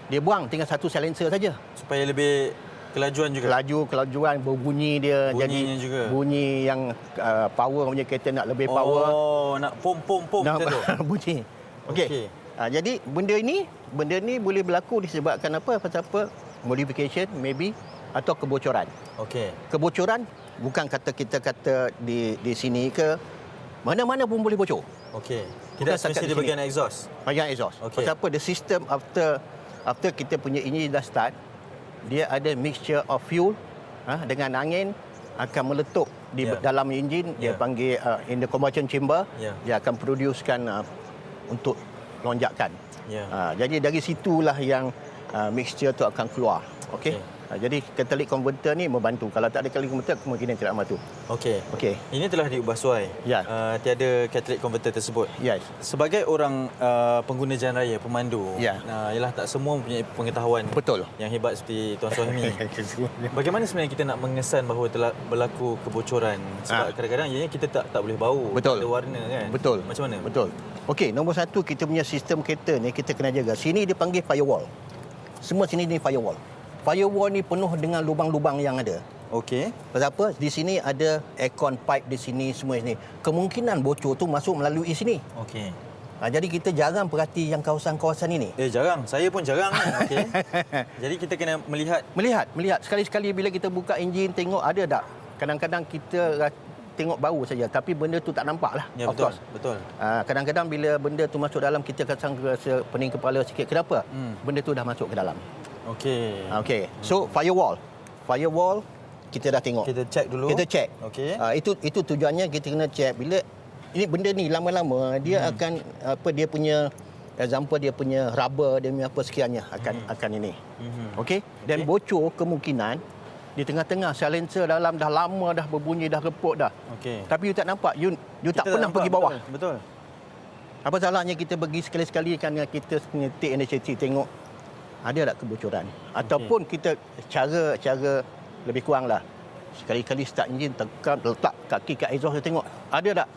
dia buang tinggal satu silencer saja. Supaya lebih kelajuan juga. Kelajuan, berbunyi dia. Bunyinya jadi juga. Bunyi yang power punya kereta nak lebih power. Nak pom macam tu. Bunyi. Okey. Jadi benda ni boleh berlaku disebabkan apa? Pasal apa? Modification maybe atau kebocoran. Okey. Kebocoran bukan kita kata di sini ke mana-mana pun boleh bocor. Okey. Tidak semestinya di bahagian exhaust. Bahagian exhaust. Okay. Pasal apa? The system after kita punya enjin dah start, dia ada mixture of fuel dengan angin akan meletup di dalam enjin. Dia panggil in the combustion chamber. Dia akan producekan untuk lonjakan. Jadi dari situlah yang mixture tu akan keluar. Okey. Jadi catalytic converter ni membantu. Kalau tak ada catalytic converter, kemungkinan tidak membantu. Okey. Okey. Ini telah diubah suai. Ya. Tiada catalytic converter tersebut. Yes. Sebagai orang pengguna jalan raya, pemandu, Ya. ialah tak semua mempunyai pengetahuan Betul. yang hebat seperti Tuan Suhaimi. Bagaimana sebenarnya kita nak mengesan bahawa telah berlaku kebocoran? Sebab kadang-kadang ianya kita tak boleh bau, Betul. tak ada warna kan? Betul. Macam mana? Betul. Okey, nombor satu kita punya sistem kereta ni kita kena jaga. Sini dia panggil firewall. Semua sini ni firewall. Firewall ni penuh dengan lubang-lubang yang ada. Okey. Pasal apa? Di sini ada aircon pipe di sini, semua sini. Kemungkinan bocor tu masuk melalui sini. Okey. Jadi kita jarang perhati yang kawasan-kawasan ini. Jarang. Saya pun jarang. Okey. Jadi kita kena melihat. Melihat. Sekali-sekali bila kita buka enjin, tengok ada tak. Kadang-kadang kita tengok bau saja, tapi benda tu tak nampak lah. Ya, betul. Betul. Kadang-kadang bila benda tu masuk dalam, kita akan rasa pening kepala sikit. Kenapa? Benda tu dah masuk ke dalam. Okey. Okey. So firewall kita dah tengok. Kita check dulu. Kita check. Okey. Itu tujuannya kita kena check. Bila ini benda ni lama-lama dia akan dia punya example, dia punya rubber, dia punya apa sekiannya akan ini. Okey. Dan bocor kemungkinan di tengah-tengah silencer dalam dah lama dah berbunyi, dah reput dah. Okey. Tapi you tak nampak, you tak pernah nampak, pergi bawah. Betul. Apa salahnya kita pergi sekali-sekali kan kita punya take initiative tengok ada tak kebocoran, ataupun kita cara lebih kurang lah, sekali-kali start enjin, tekan, letak kaki kat exhaust, kita tengok ada tak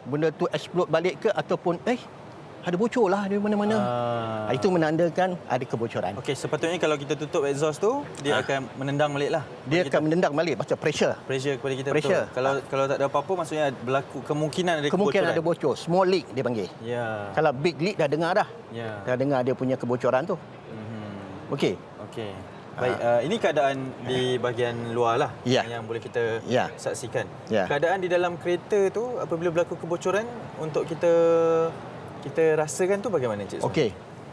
benda tu explode balik ke, ataupun ada bocor lah di mana-mana. Itu menandakan ada kebocoran. Okey, sepatutnya kalau kita tutup exhaust tu, dia akan menendang balik lah. Dia akan menendang balik pasal pressure Kepada kita. Pressure. Betul. Kalau tak ada apa-apa, maksudnya berlaku kemungkinan ada kebocoran. ada bocor, small leak dia panggil. Ya. Kalau big leak dah dengar dah. Ya. Dah dengar dia punya kebocoran tu. Okey. Okey. Baik, ini keadaan di bahagian luar lah yang boleh kita saksikan. Ya. Keadaan di dalam kereta tu apabila berlaku kebocoran, untuk kita rasakan tu bagaimana, Cik Suhaimi? Okey.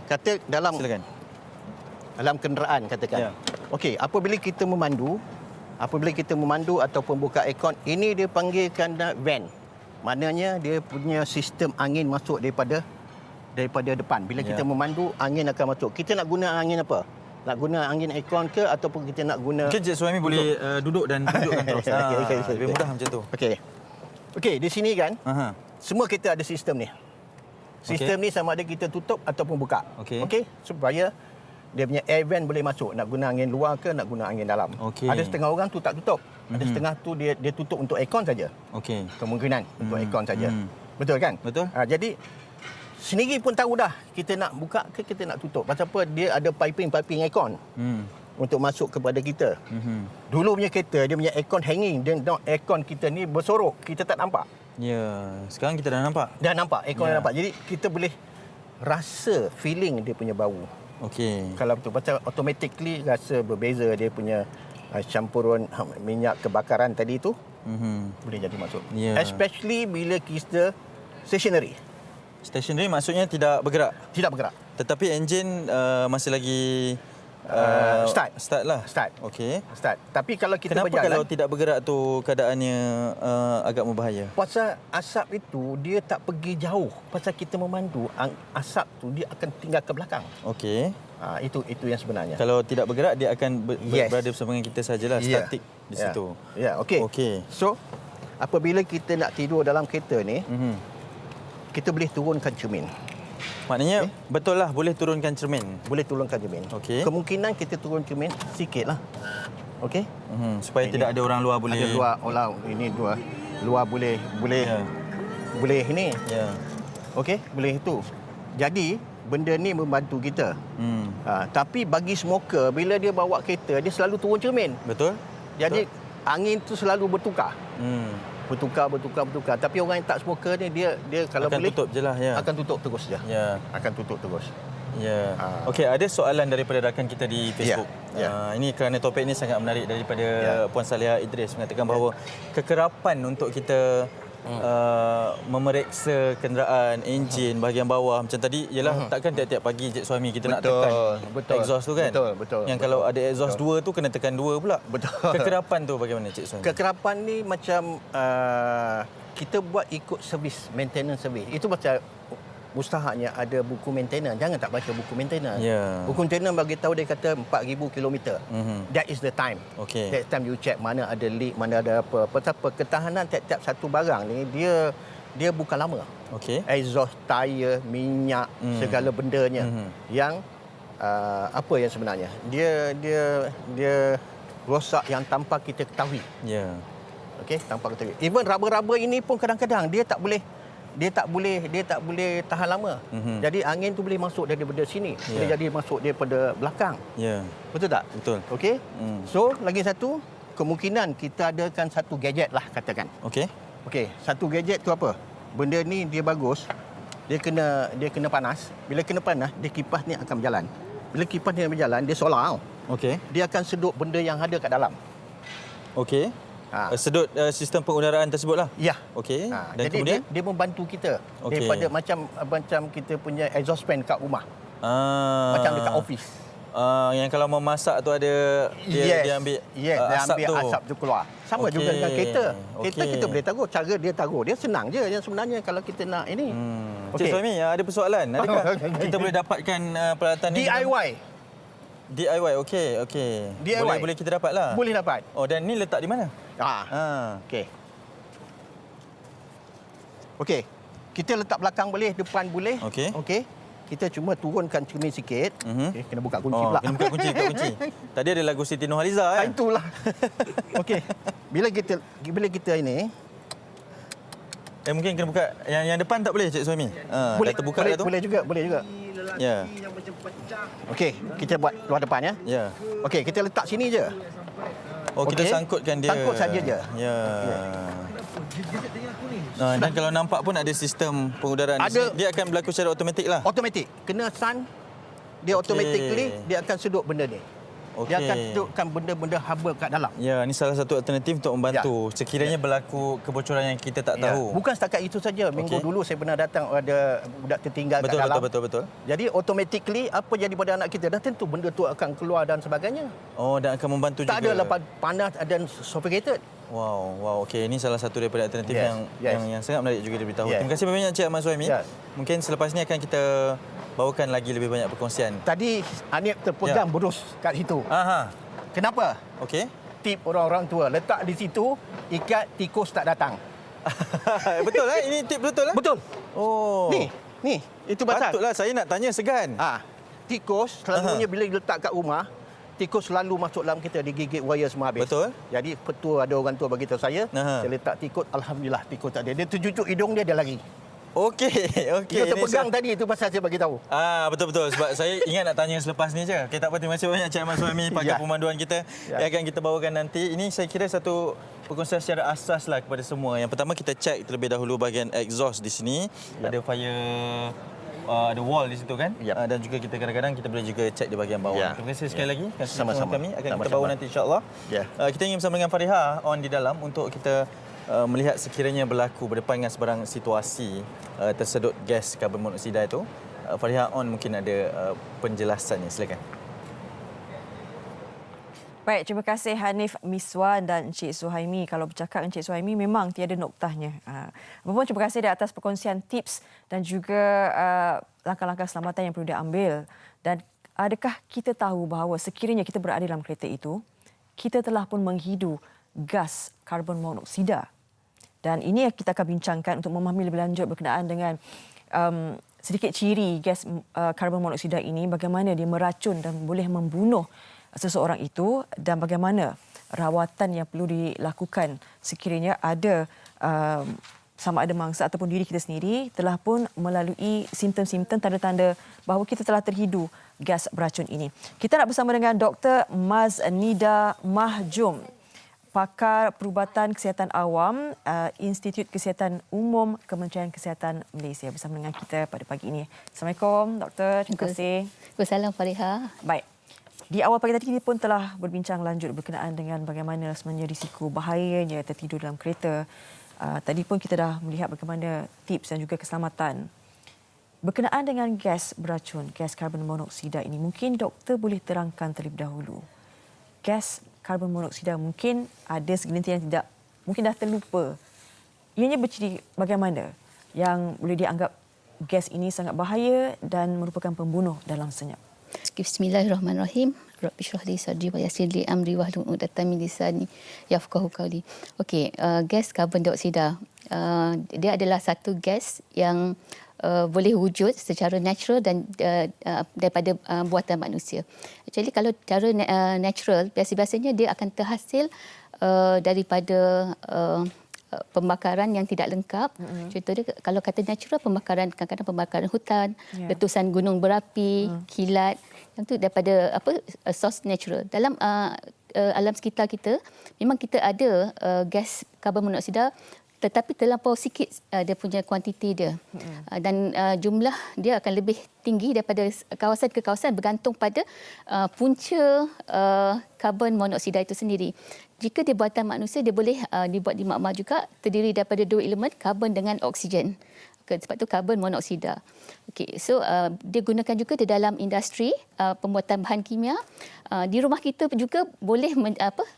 Kata Silakan. dalam kenderaan katakan. Ya. Okey, apabila kita memandu ataupun buka aircon, ini dia panggilkan van. Maknanya dia punya sistem angin masuk daripada depan. Bila kita memandu, angin akan masuk. Kita nak guna angin apa? Nak guna angin aircon ke, ataupun kita nak guna... Mungkin Cik Suhaimi boleh duduk dan tunjukkan terus. Okey. Lebih mudah macam tu. Okey, di sini kan, semua kita ada sistem ni. Sistem ni sama ada kita tutup ataupun buka. Okey, supaya dia punya air vent boleh masuk. Nak guna angin luar ke, nak guna angin dalam. Ada setengah orang tu tak tutup. Ada setengah tu dia tutup untuk aircon saja. Kemungkinan untuk aircon saja. Betul kan? Betul. Jadi sendiri pun tahu dah kita nak buka ke kita nak tutup. Pasal apa? Dia ada piping aircon untuk masuk kepada kita. Dulu punya kereta dia punya aircon hanging, dan aircon kita ni bersorok, kita tak nampak. Ya, sekarang kita dah nampak. Dah nampak, aircon dah nampak. Jadi kita boleh rasa feeling dia punya bau. Okey. Kalau betul, pasal automatically rasa berbeza dia punya campuran minyak kebakaran tadi tu. Boleh jadi masuk. Especially bila kita stationary. Stationary maksudnya tidak bergerak? Tidak bergerak. Tetapi enjin masih lagi start lah. Okey. Start. Tapi kalau kita kenapa berjalan, kalau tidak bergerak tu keadaannya agak membahaya? Pasal asap itu dia tak pergi jauh. Pasal kita memandu, asap tu dia akan tinggal ke belakang. Okey. Itu yang sebenarnya. Kalau tidak bergerak dia akan berada bersama dengan kita sajalah, statik di situ. Okey. So apabila kita nak tidur dalam kereta ni, kita boleh turunkan cermin. Maknanya betul lah boleh turunkan cermin. Boleh turunkan cermin. Okey. Kemungkinan kita turun cermin sikitlah. Okey. Supaya ini, tidak ada orang luar boleh. Ada luar boleh ini. Ya. Okey, boleh itu. Jadi benda ni membantu kita. Tapi bagi smoker, bila dia bawa kereta, dia selalu turun cermin. Betul. Jadi angin tu selalu bertukar. Bertukar. Tapi orang yang tak smoker ni dia kalau akan boleh tutup je lah, akan tutup terus je. Akan tutup terus. Ya. Okey, ada soalan daripada rakan kita di Facebook. Ini kerana topik ini sangat menarik daripada Puan Salihah Idris mengatakan bahawa kekerapan untuk kita memeriksa kenderaan, enjin, bahagian bawah macam tadi ialah takkan tiap-tiap pagi Cik Suhaimi kita nak tekan exhaust tu kan? Betul. Yang kalau ada exhaust 2 tu kena tekan 2 pula. Betul. Kekerapan tu bagaimana Cik Suhaimi? Kekerapan ni macam kita buat ikut servis, maintenance servis. Itu macam mustahaknya ada buku maintenance. Jangan tak baca buku maintenance. Ya. Buku maintenance bagi tahu dia kata 4,000 km. That is the time. Okey. That time you check mana ada leak, mana ada apa. Betapa ketahanan tiap-tiap satu barang ni dia bukan lama. Okey. Exhaust, tayar, minyak, segala bendanya yang apa yang sebenarnya dia rosak yang tanpa kita ketahui. Ya. Okey, tanpa ketahui. Even rubber ini pun kadang-kadang dia tak boleh tahan lama. Jadi angin tu boleh masuk daripada sini, boleh jadi masuk daripada belakang. Ya. Betul tak? Betul. Okey. So lagi satu, kemungkinan kita adakan satu gadget lah katakan. Okey. Okey, satu gadget tu apa? Benda ni dia bagus. Dia kena panas. Bila kena panas, dia kipas ni akan berjalan. Bila kipas ni berjalan, dia solar. Okey. Dia akan sedut benda yang ada kat dalam. Okey. Sedut sistem pengudaraan tersebutlah. Ya. Okey. Dan Jadi kemudian dia membantu kita Okey. daripada macam kita punya exhaust fan kat rumah. Macam dekat office. Yang kalau mau masak tu ada dia ambil dia asap ambil tu. asap tu keluar. Sama Okey. juga dengan kereta. Kereta Okey. kita boleh taruh, cara dia taruh. Dia senang je yang sebenarnya kalau kita nak ini. Cik Suhaimi, ada persoalan. Adakah kita boleh dapatkan peralatan ni? DIY, okey. DIY. Boleh kita dapatlah. Boleh dapat. Oh, dan ni letak di mana? Okey. Okey. Kita letak belakang boleh, depan boleh. Okey. Kita cuma turunkan cermin sikit. Okey, kena buka kunci pula. Kena buka kunci. Tadi ada lagu Siti Nurhaliza kan? Itulah. Okey. Bila kita ini mungkin kena buka yang depan tak boleh Cik Suhaimi? boleh dah terbuka dah tu. boleh juga. Ya. Okey, kita buat luar depan ya. Ya. Okey, kita letak sini je. Oh, kita Okey. sangkutkan dia. Sangkut saja je. Ya. Dan kalau nampak pun ada sistem pengudaraan di sini. Dia akan berlaku secara automatik lah. Automatik. Kena sun, dia automatically dia akan sedut benda ni. Dia akan sedutkan benda-benda haba kat dalam. Ya, ini salah satu alternatif untuk membantu. Sekiranya berlaku kebocoran yang kita tak tahu. Bukan setakat itu saja. Minggu dulu saya pernah datang ada budak tertinggal kat dalam. Betul. Jadi automatically apa jadi pada anak kita dah tentu benda tu akan keluar dan sebagainya. Oh, dan akan membantu juga. Tak ada lepas panas dan suffocated. Wow. Okey, ini salah satu daripada alternatif yang sangat menarik juga diberitahu. Terima kasih banyak Cik Ahmad Suhaimi. Mungkin selepas ini akan kita bawakan lagi lebih banyak perkongsian. Tadi Hanif terpegang berus kat situ. Kenapa? Okey. Tip orang-orang tua, letak di situ, ikat tikus tak datang. Betul lah, ini tip betul lah. Betul. Oh. Ni, itu pasal. Patutlah saya nak tanya segan. Tikus selalunya bila letak kat rumah, tikus selalu masuk dalam kita, digigit wire semua habis. Betul. Jadi petua ada orang tua bagi tahu saya letak tikus, alhamdulillah tikus tak ada. Dia terjujuk hidung dia lagi. Okey. Dia terpegang tadi itu pasal saya bagi tahu. Betul. Sebab saya ingat nak tanya selepas ni je. Okey, tak apa. Terima kasih banyak Cik Ahmad Suhaimi, pakar pemanduan kita yang akan kita bawakan nanti. Ini saya kira satu perkongsian secara asas lah kepada semua. Yang pertama kita cek terlebih dahulu bahagian exhaust di sini. Ada fire ada wall di situ kan? Dan juga kita kadang-kadang kita boleh juga cek di bahagian bawah. Terima kasih sekali lagi. Sama-sama. Kami akan kita bawa nanti insya-Allah. Kita ingin bersama dengan Fariha on di dalam untuk kita melihat sekiranya berlaku berdepan dengan sebarang situasi tersedut gas karbon monoksida itu. Fariha on mungkin ada penjelasannya. Silakan. Baik, terima kasih Hanif Miswan dan Encik Suhaimi. Kalau bercakap Encik Suhaimi memang tiada noktahnya. Apapun terima kasih di atas perkongsian tips dan juga langkah-langkah keselamatan yang perlu diambil. Dan adakah kita tahu bahawa sekiranya kita berada dalam kereta itu, kita telah pun menghidu gas karbon monoksida. Dan ini yang kita akan bincangkan untuk memahami lebih lanjut berkenaan dengan sedikit ciri gas karbon monoksida ini, bagaimana dia meracun dan boleh membunuh seseorang itu dan bagaimana rawatan yang perlu dilakukan sekiranya ada sama ada mangsa ataupun diri kita sendiri telah pun melalui simptom-simptom tanda-tanda bahawa kita telah terhidu gas beracun ini. Kita nak bersama dengan Dr. Maznida Mahjum, pakar perubatan kesihatan awam Institut Kesihatan Umum Kementerian Kesihatan Malaysia bersama dengan kita pada pagi ini. Assalamualaikum Doktor. Terima kasih. Waalaikumsalam Fariha. Baik. Di awal pagi tadi kita pun telah berbincang lanjut berkenaan dengan bagaimana sebenarnya risiko bahayanya tertidur dalam kereta. Tadi pun kita dah melihat bagaimana tips dan juga keselamatan berkenaan dengan gas beracun, gas karbon monoksida ini. Mungkin doktor boleh terangkan terlebih dahulu. Gas karbon monoksida mungkin ada segelintir yang tidak, mungkin dah terlupa. Ianya berciri bagaimana yang boleh dianggap gas ini sangat bahaya dan merupakan pembunuh dalam senyap. Bismillahirrahmanirrahim. Rabbi shrah li sadri wa yassir li amri wahlul 'uqdatam min lisani yafqahu qawli. Okey, gas karbon dioksida. Dia adalah satu gas yang boleh wujud secara natural dan daripada buatan manusia. Actually kalau cara natural biasa-biasanya dia akan terhasil daripada pembakaran yang tidak lengkap. Contohnya kalau kata natural, pembakaran kadang-kadang pembakaran hutan, letusan gunung berapi, kilat, yang tu daripada source natural. Dalam alam sekitar kita memang kita ada gas karbon monoksida, tetapi terlampau sikit dia punya kuantiti dia. Dan jumlah dia akan lebih tinggi daripada kawasan ke kawasan bergantung pada punca karbon monoksida itu sendiri. Jika dia buatan manusia, dia boleh dibuat di magma juga, terdiri daripada dua elemen, karbon dengan oksigen. Sebab tu karbon monoksida. Okey, so dia gunakan juga di dalam industri pembuatan bahan kimia. Di rumah kita juga boleh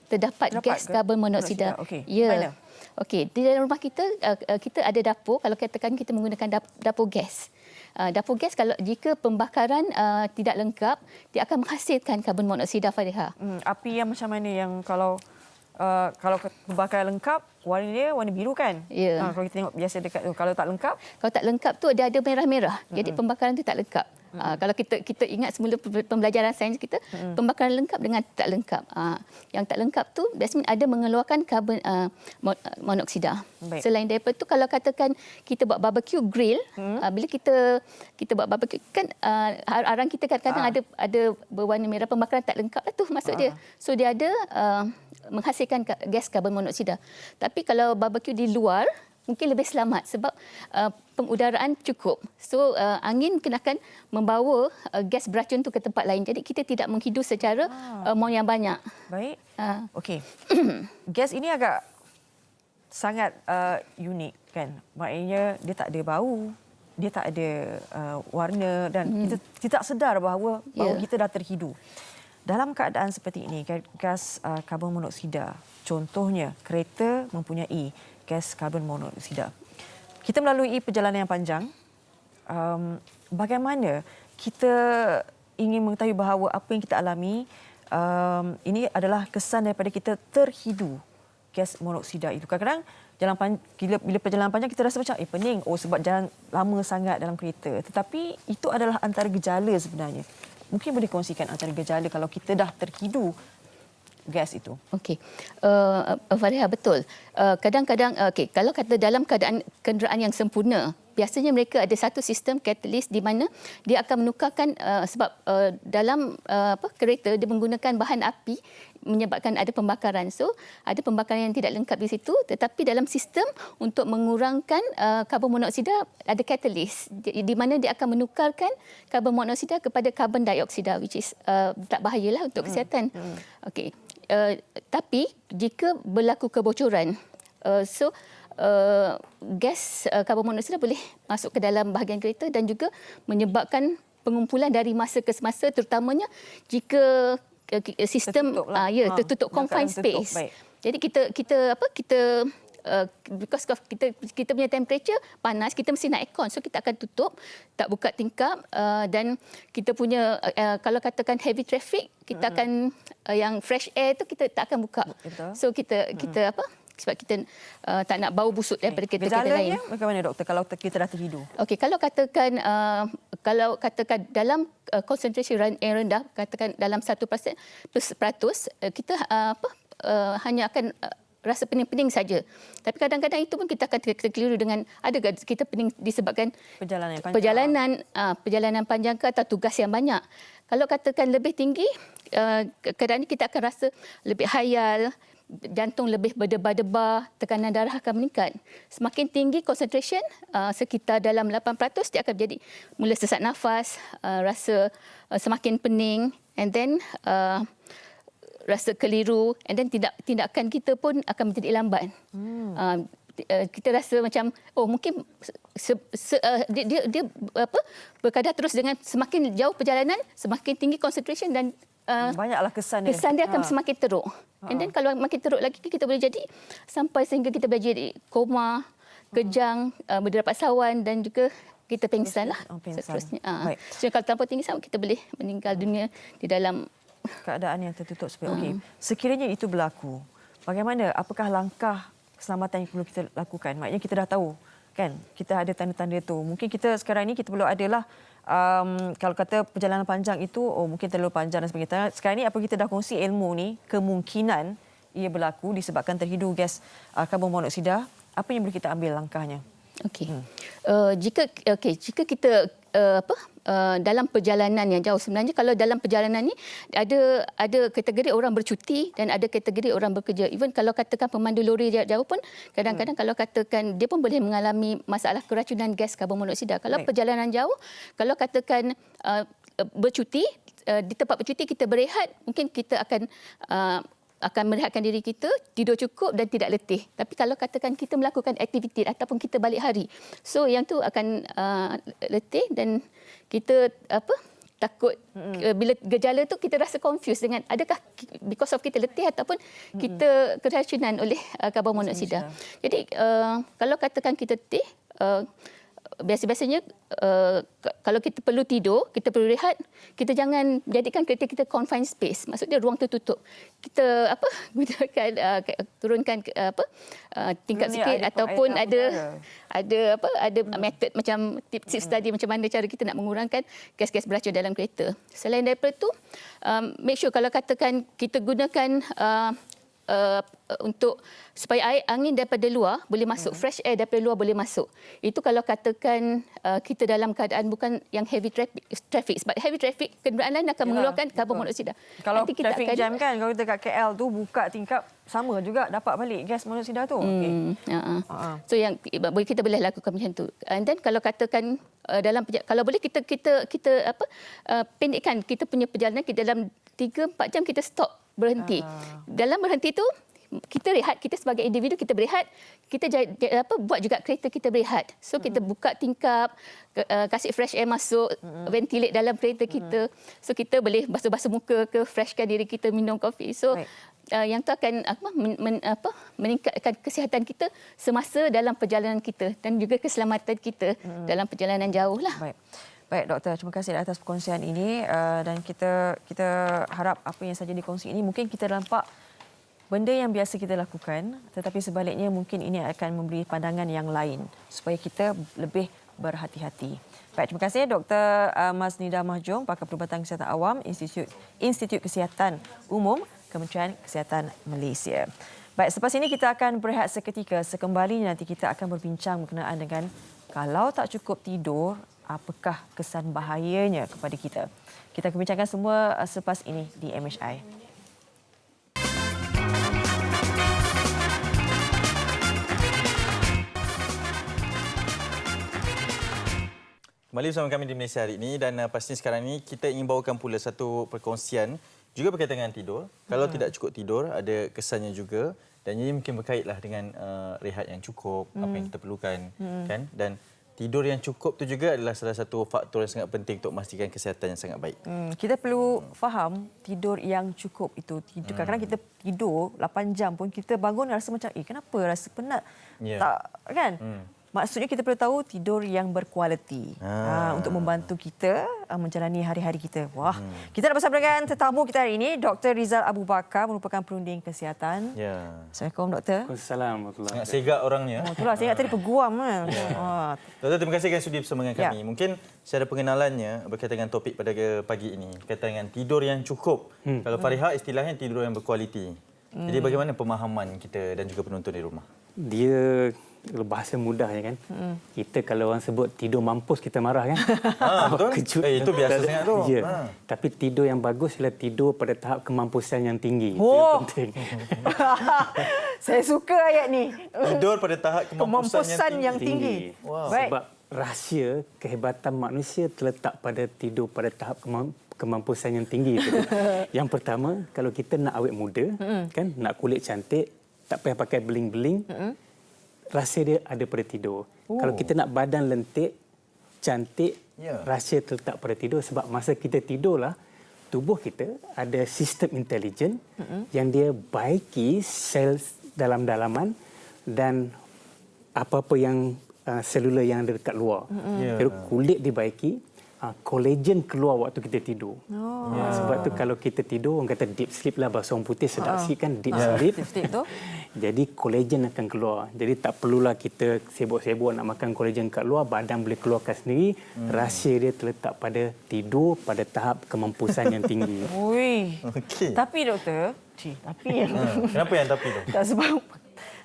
terdapat gas karbon monoksida. Okey. Ya. Mana? Okey, di dalam rumah kita kita ada dapur. Kalau katakan kita menggunakan dapur gas. Dapur gas kalau jika pembakaran tidak lengkap, dia akan menghasilkan karbon monoksida, Fariha. Api yang macam mana yang kalau pembakaran lengkap, warna dia warna biru kan? Ya. Kalau kita tengok biasa dekat tu. Kalau tak lengkap? Kalau tak lengkap tu dia ada merah-merah. Jadi pembakaran tu tak lengkap. Kalau kita ingat semula pembelajaran sains kita, pembakaran lengkap dengan tak lengkap. Yang tak lengkap tu biasanya ada mengeluarkan karbon monoksida. Baik. Selain daripada tu, kalau katakan kita buat barbecue grill, bila kita buat barbecue kan arang kita kadang-kadang ada berwarna merah, pembakaran tak lengkap lah tu maksud dia. So dia ada menghasilkan gas karbon monoksida. Tapi kalau barbecue di luar mungkin lebih selamat sebab pengudaraan cukup. So angin mungkin akan membawa gas beracun tu ke tempat lain. Jadi kita tidak menghidu secara yang banyak. Baik. Okey. Gas ini agak sangat unik kan. Maknanya dia tak ada bau, dia tak ada warna dan kita tak sedar bahawa kita dah terhidu. Dalam keadaan seperti ini, gas karbon monoksida, contohnya kereta mempunyai gas karbon monoksida. Kita melalui perjalanan yang panjang. Bagaimana kita ingin mengetahui bahawa apa yang kita alami ini adalah kesan daripada kita terhidu gas monoksida itu. Kadang-kadang bila perjalanan panjang kita rasa macam pening. Sebab jalan lama sangat dalam kereta. Tetapi itu adalah antara gejala sebenarnya. Mungkin boleh kongsikan antara gejala kalau kita dah terhidu gas itu. Okey. Fariha, betul. Kadang-kadang kalau kata dalam keadaan kenderaan yang sempurna, biasanya mereka ada satu sistem katalis di mana dia akan menukarkan sebab dalam kereta dia menggunakan bahan api menyebabkan ada pembakaran. So, ada pembakaran yang tidak lengkap di situ, tetapi dalam sistem untuk mengurangkan karbon monoksida ada katalis di mana dia akan menukarkan karbon monoksida kepada karbon dioksida, which is tak bahayalah untuk kesihatan. Okey. Tapi jika berlaku kebocoran, gas karbon monoksida boleh masuk ke dalam bahagian kereta dan juga menyebabkan pengumpulan dari masa ke semasa, terutamanya jika sistem tertutup confined space. Baik. Jadi kita because of kita punya temperature panas, kita mesti nak aircon, so kita akan tutup, tak buka tingkap, dan kita punya kalau katakan heavy traffic, kita akan yang fresh air tu kita tak akan buka. Betul. So kita sebab kita tak nak bau busuk daripada kereta-kereta lain. Gejalanya bagaimana doktor kalau kita dah terhidu? Okey, kalau katakan dalam konsentrasi yang rendah, katakan dalam 1% kita hanya akan rasa pening-pening saja. Tapi kadang-kadang itu pun kita akan terkeliru dengan kita pening disebabkan perjalanan panjang ke atau tugas yang banyak. Kalau katakan lebih tinggi, kadang-kadang kita akan rasa lebih hayal, jantung lebih berdebar-debar, tekanan darah akan meningkat. Semakin tinggi concentration, sekitar dalam 8%, dia akan jadi mula sesak nafas, rasa semakin pening, and then rasa keliru, and then tindakan kita pun akan menjadi lambat. Kita rasa macam mungkin dia berkadar terus dengan semakin jauh perjalanan, semakin tinggi concentration dan banyaklah kesan dia. Kesan dia akan semakin teruk. And then kalau makin teruk lagi, kita boleh jadi sampai sehingga kita boleh jadi koma, kejang, berderap sawan dan juga kita pengsan lah. Pengsan. Seterusnya. Baik. So kalau terlampau tinggi sangat kita boleh meninggal dunia di dalam Keadaan yang tertutup. Okey. Sekiranya itu berlaku, bagaimana? Apakah langkah keselamatan yang perlu kita lakukan? Maknanya kita dah tahu, kan? Kita ada tanda-tanda itu. Mungkin kita sekarang ini kita perlu adalah kalau kata perjalanan panjang itu, mungkin terlalu panjang dan sebagainya. Sekarang ini apa kita dah kongsi ilmu ni, kemungkinan ia berlaku disebabkan terhidu gas karbon monoksida, apa yang boleh kita ambil langkahnya? Okey. Jika kita dalam perjalanan yang jauh, sebenarnya kalau dalam perjalanan ni ada kategori orang bercuti dan ada kategori orang bekerja. Even kalau katakan pemandu lori jarak jauh pun kadang-kadang kalau katakan dia pun boleh mengalami masalah keracunan gas karbon monoksida. Kalau perjalanan jauh, kalau katakan bercuti, di tempat bercuti kita berehat, mungkin kita akan merehatkan diri kita, tidur cukup dan tidak letih. Tapi kalau katakan kita melakukan aktiviti ataupun kita balik hari, so yang tu akan letih dan kita takut bila gejala tu kita rasa confused dengan adakah because of kita letih ataupun kita keracunan oleh karbon monoksida. Jadi kalau katakan kita letih, biasa-biasanya kalau kita perlu tidur, kita perlu rehat, kita jangan jadikan kereta kita confined space. Maksudnya ruang tertutup. Kita gunakan turunkan tingkap sikit ataupun ada method macam tips tadi macam mana cara kita nak mengurangkan gas-gas beracun dalam kereta. Selain daripada itu, make sure kalau katakan kita gunakan untuk supaya angin daripada luar boleh masuk, fresh air daripada luar boleh masuk. Itu kalau katakan kita dalam keadaan bukan yang heavy traffic. Sebab heavy traffic, kenderaan lain akan mengeluarkan karbon monoksida. Kalau traffic jam kan, kalau kita kat KL tu buka tingkap, sama juga dapat balik gas monoksida tu. So yang kita boleh lakukan macam tu. And then kalau katakan kalau boleh kita pendekkan kita punya perjalanan, kita dalam 3-4 jam kita stop, berhenti. Dalam berhenti tu kita rehat, kita sebagai individu kita berehat, kita buat juga kereta kita berehat. So kita buka tingkap, kasih fresh air masuk, ventilate dalam kereta kita. So kita boleh basuh-basuh muka ke, freshkan diri kita, minum kopi. So yang tu akan meningkatkan kesihatan kita semasa dalam perjalanan kita dan juga keselamatan kita dalam perjalanan jauh lah. Baik doktor, terima kasih atas perkongsian ini dan kita harap apa yang saja dikongsi ini mungkin kita nampak benda yang biasa kita lakukan, tetapi sebaliknya mungkin ini akan memberi pandangan yang lain supaya kita lebih berhati-hati. Baik, terima kasih Dr. Masnida Mahjong, Pakar Perubatan Kesihatan Awam, Institut Kesihatan Umum, Kementerian Kesihatan Malaysia. Baik, selepas ini kita akan berehat seketika. Sekembalinya nanti kita akan berbincang berkenaan dengan kalau tak cukup tidur, apakah kesan bahayanya kepada kita. Kita akan bincangkan semua selepas ini di MHI. Kembali bersama kami di Malaysia hari ini dan pastinya sekarang ini kita ingin bawakan pula satu perkongsian juga berkaitan dengan tidur. Kalau tidak cukup tidur, ada kesannya juga dan ini mungkin berkaitlah dengan rehat yang cukup, apa yang kita perlukan, kan? Dan tidur yang cukup tu juga adalah salah satu faktor yang sangat penting untuk memastikan kesihatan yang sangat baik. Kita perlu faham tidur yang cukup itu. Kadang-kadang kita tidur 8 jam pun kita bangun rasa macam kenapa rasa penat. Tak kan? Maksudnya kita perlu tahu tidur yang berkualiti untuk membantu kita menjalani hari-hari kita. Wah, kita nak bersama dengan tetamu kita hari ini, Dr. Rizal Abu Bakar, merupakan perunding kesihatan. Assalamualaikum Doktor. Waalaikumsalam. Sangat segak orangnya. Itulah saya ingat tadi peguam. Doktor, terima kasih kerana sudi bersama dengan kami. Mungkin secara pengenalannya berkaitan dengan topik pada pagi ini, berkaitan dengan tidur yang cukup. Kalau Fariha istilahnya tidur yang berkualiti. Jadi bagaimana pemahaman kita dan juga penonton di rumah? Dia bahasa mudahnya kan. Kita kalau orang sebut tidur mampus kita marah kan. Betul. Kejut. Itu biasa sangat tu. Ya. Tapi tidur yang bagus ialah tidur pada tahap kemampusan yang tinggi. Itu yang penting. Saya suka ayat ni. Tidur pada tahap kemampusan yang tinggi. Wow. Sebab rahsia kehebatan manusia terletak pada tidur pada tahap kemampusan yang tinggi itu. Yang pertama, kalau kita nak awet muda, kan, nak kulit cantik, tak payah pakai beling-beling, rahsia dia ada pada tidur. Kalau kita nak badan lentik, cantik, rahsia terletak pada tidur. Sebab masa kita tidurlah, tubuh kita ada sistem intelijen yang dia baiki sel dalam-dalaman dan apa-apa yang selular yang ada dekat luar. Jadi kulit dibaiki, kolagen keluar waktu kita tidur. Sebab tu kalau kita tidur, orang kata deep sleep lah, bahasa orang putih sedap sikit kan, deep sleep. Deep sleep tu. Jadi kolagen akan keluar. Jadi tak perlulah kita sibuk-sibuk nak makan kolagen kat luar, badan boleh keluarkan sendiri. Rahsia dia terletak pada tidur pada tahap kemampusan yang tinggi. Ui. Okey. Tapi doktor, Kenapa yang tapi tu? tak sebab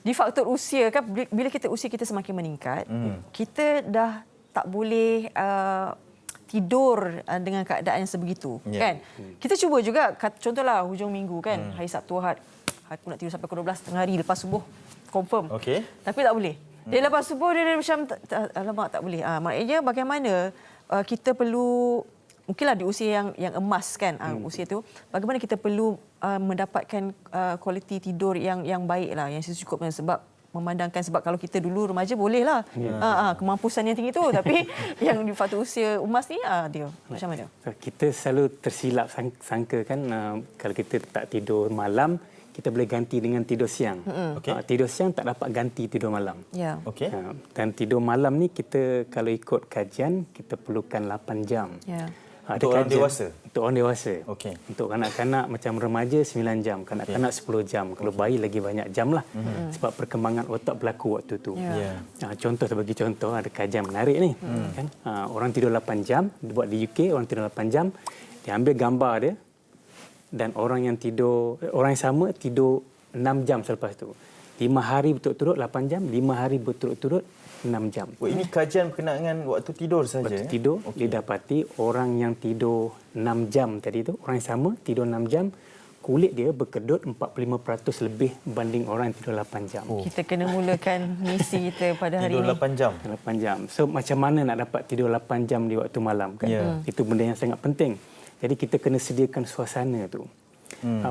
di faktor usia kan, bila usia kita semakin meningkat, kita dah tak boleh tidur dengan keadaan yang sebegitu, kan? Kita cuba juga, contohlah hujung minggu kan, hari Sabtu Ahad, aku nak tidur sampai pukul 12 tengah hari lepas subuh, confirm. Okey. Tapi tak boleh. Dia lepas subuh dia macam alamak tak boleh. Maknanya bagaimana kita perlu, mungkinlah di usia yang emas kan, usia tu, bagaimana kita perlu mendapatkan kualiti tidur yang baiklah, yang secukupnya, sebab memandangkan, sebab kalau kita dulu remaja bolehlah kemampuan yang tinggi tu, tapi yang di faktor usia emas ni dia macam mana? Kita selalu tersilap sangka kan, kalau kita tak tidur malam, kita boleh ganti dengan tidur siang. Tidur siang tak dapat ganti tidur malam. Ya. Okey. Dan tidur malam ni kita kalau ikut kajian kita perlukan 8 jam. Ya. Untuk orang dewasa? Untuk orang dewasa. Okey. Untuk kanak-kanak macam remaja 9 jam, kanak-kanak 10 jam. Kalau bayi lagi banyak jam lah. Sebab perkembangan otak berlaku waktu tu. Contoh, bagi contoh, ada kajian menarik ni. Kan? Orang tidur 8 jam, dibuat di UK, orang tidur 8 jam, dia ambil gambar dia, dan orang yang sama tidur 6 jam selepas tu. 5 hari berturut-turut 8 jam, 5 hari berturut-turut 6 jam. Ini kajian berkenaan dengan waktu tidur saja. Waktu tidur, didapati orang yang tidur 6 jam tadi tu, orang yang sama tidur 6 jam, kulit dia berkedut 45% lebih berbanding orang yang tidur 8 jam. Kita kena mulakan misi kita pada hari Tidur ini. 8 jam. 8 jam. So macam mana nak dapat tidur 8 jam di waktu malam kan? Itu benda yang sangat penting. Jadi kita kena sediakan suasana tu.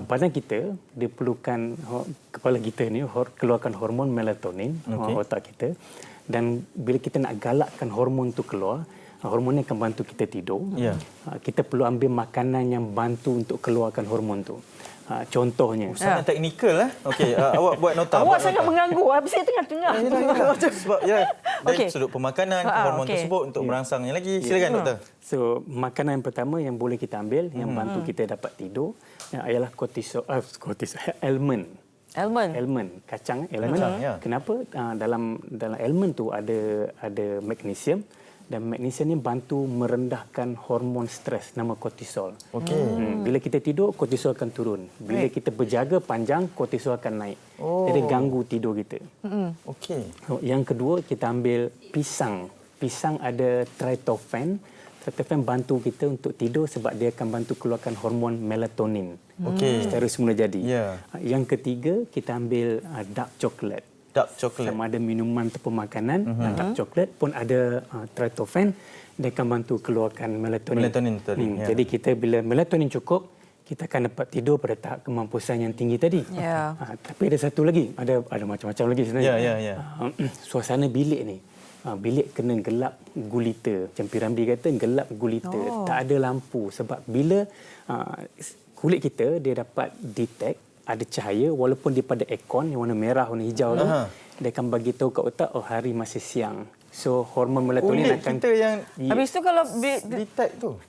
Badan kita, dia perlukan, kepala kita ni keluarkan hormon melatonin, otak kita. Dan bila kita nak galakkan hormon tu keluar, hormon ni akan bantu kita tidur. Kita perlu ambil makanan yang bantu untuk keluarkan hormon tu. Contohnya. Sangat teknikal Okey, awak buat nota. Awak sangat mengganggu. Habis saya tengah-tengah. Sebab dari sudut pemakanan, hormon tersebut untuk merangsangnya lagi. Silakan doktor. So, makanan yang pertama yang boleh kita ambil yang bantu kita dapat tidur ialah kortisol, almond. Almond, kacang almond. Kenapa? Dalam almond tu ada magnesium, dan magnesium ni bantu merendahkan hormon stres nama kortisol. Bila kita tidur, kortisol akan turun. Bila kita berjaga panjang, kortisol akan naik. Jadi ganggu tidur kita. Yang kedua, kita ambil pisang. Pisang ada tryptophan. Tryptophan bantu kita untuk tidur sebab dia akan bantu keluarkan hormon melatonin. Secara semula jadi. Yang ketiga, kita ambil dark chocolate. Sama ada minuman ataupun makanan, dark chocolate pun ada tryptophan, dia akan bantu keluarkan melatonin. Jadi kita bila melatonin cukup, kita akan dapat tidur pada tahap kemampuan yang tinggi tadi. Tapi ada satu lagi, ada macam-macam lagi sebenarnya. Suasana bilik ni. Bilik kena gelap gulita. Macam Piramli kata, gelap gulita. Tak ada lampu. Sebab bila kulit kita, dia dapat detect ada cahaya, walaupun dia pada aircon yang warna merah, warna hijau tu, dia akan bagi tahu kat otak, hari masih siang. So, hormon melatonin akan... kita yang habis tu kalau detect tu.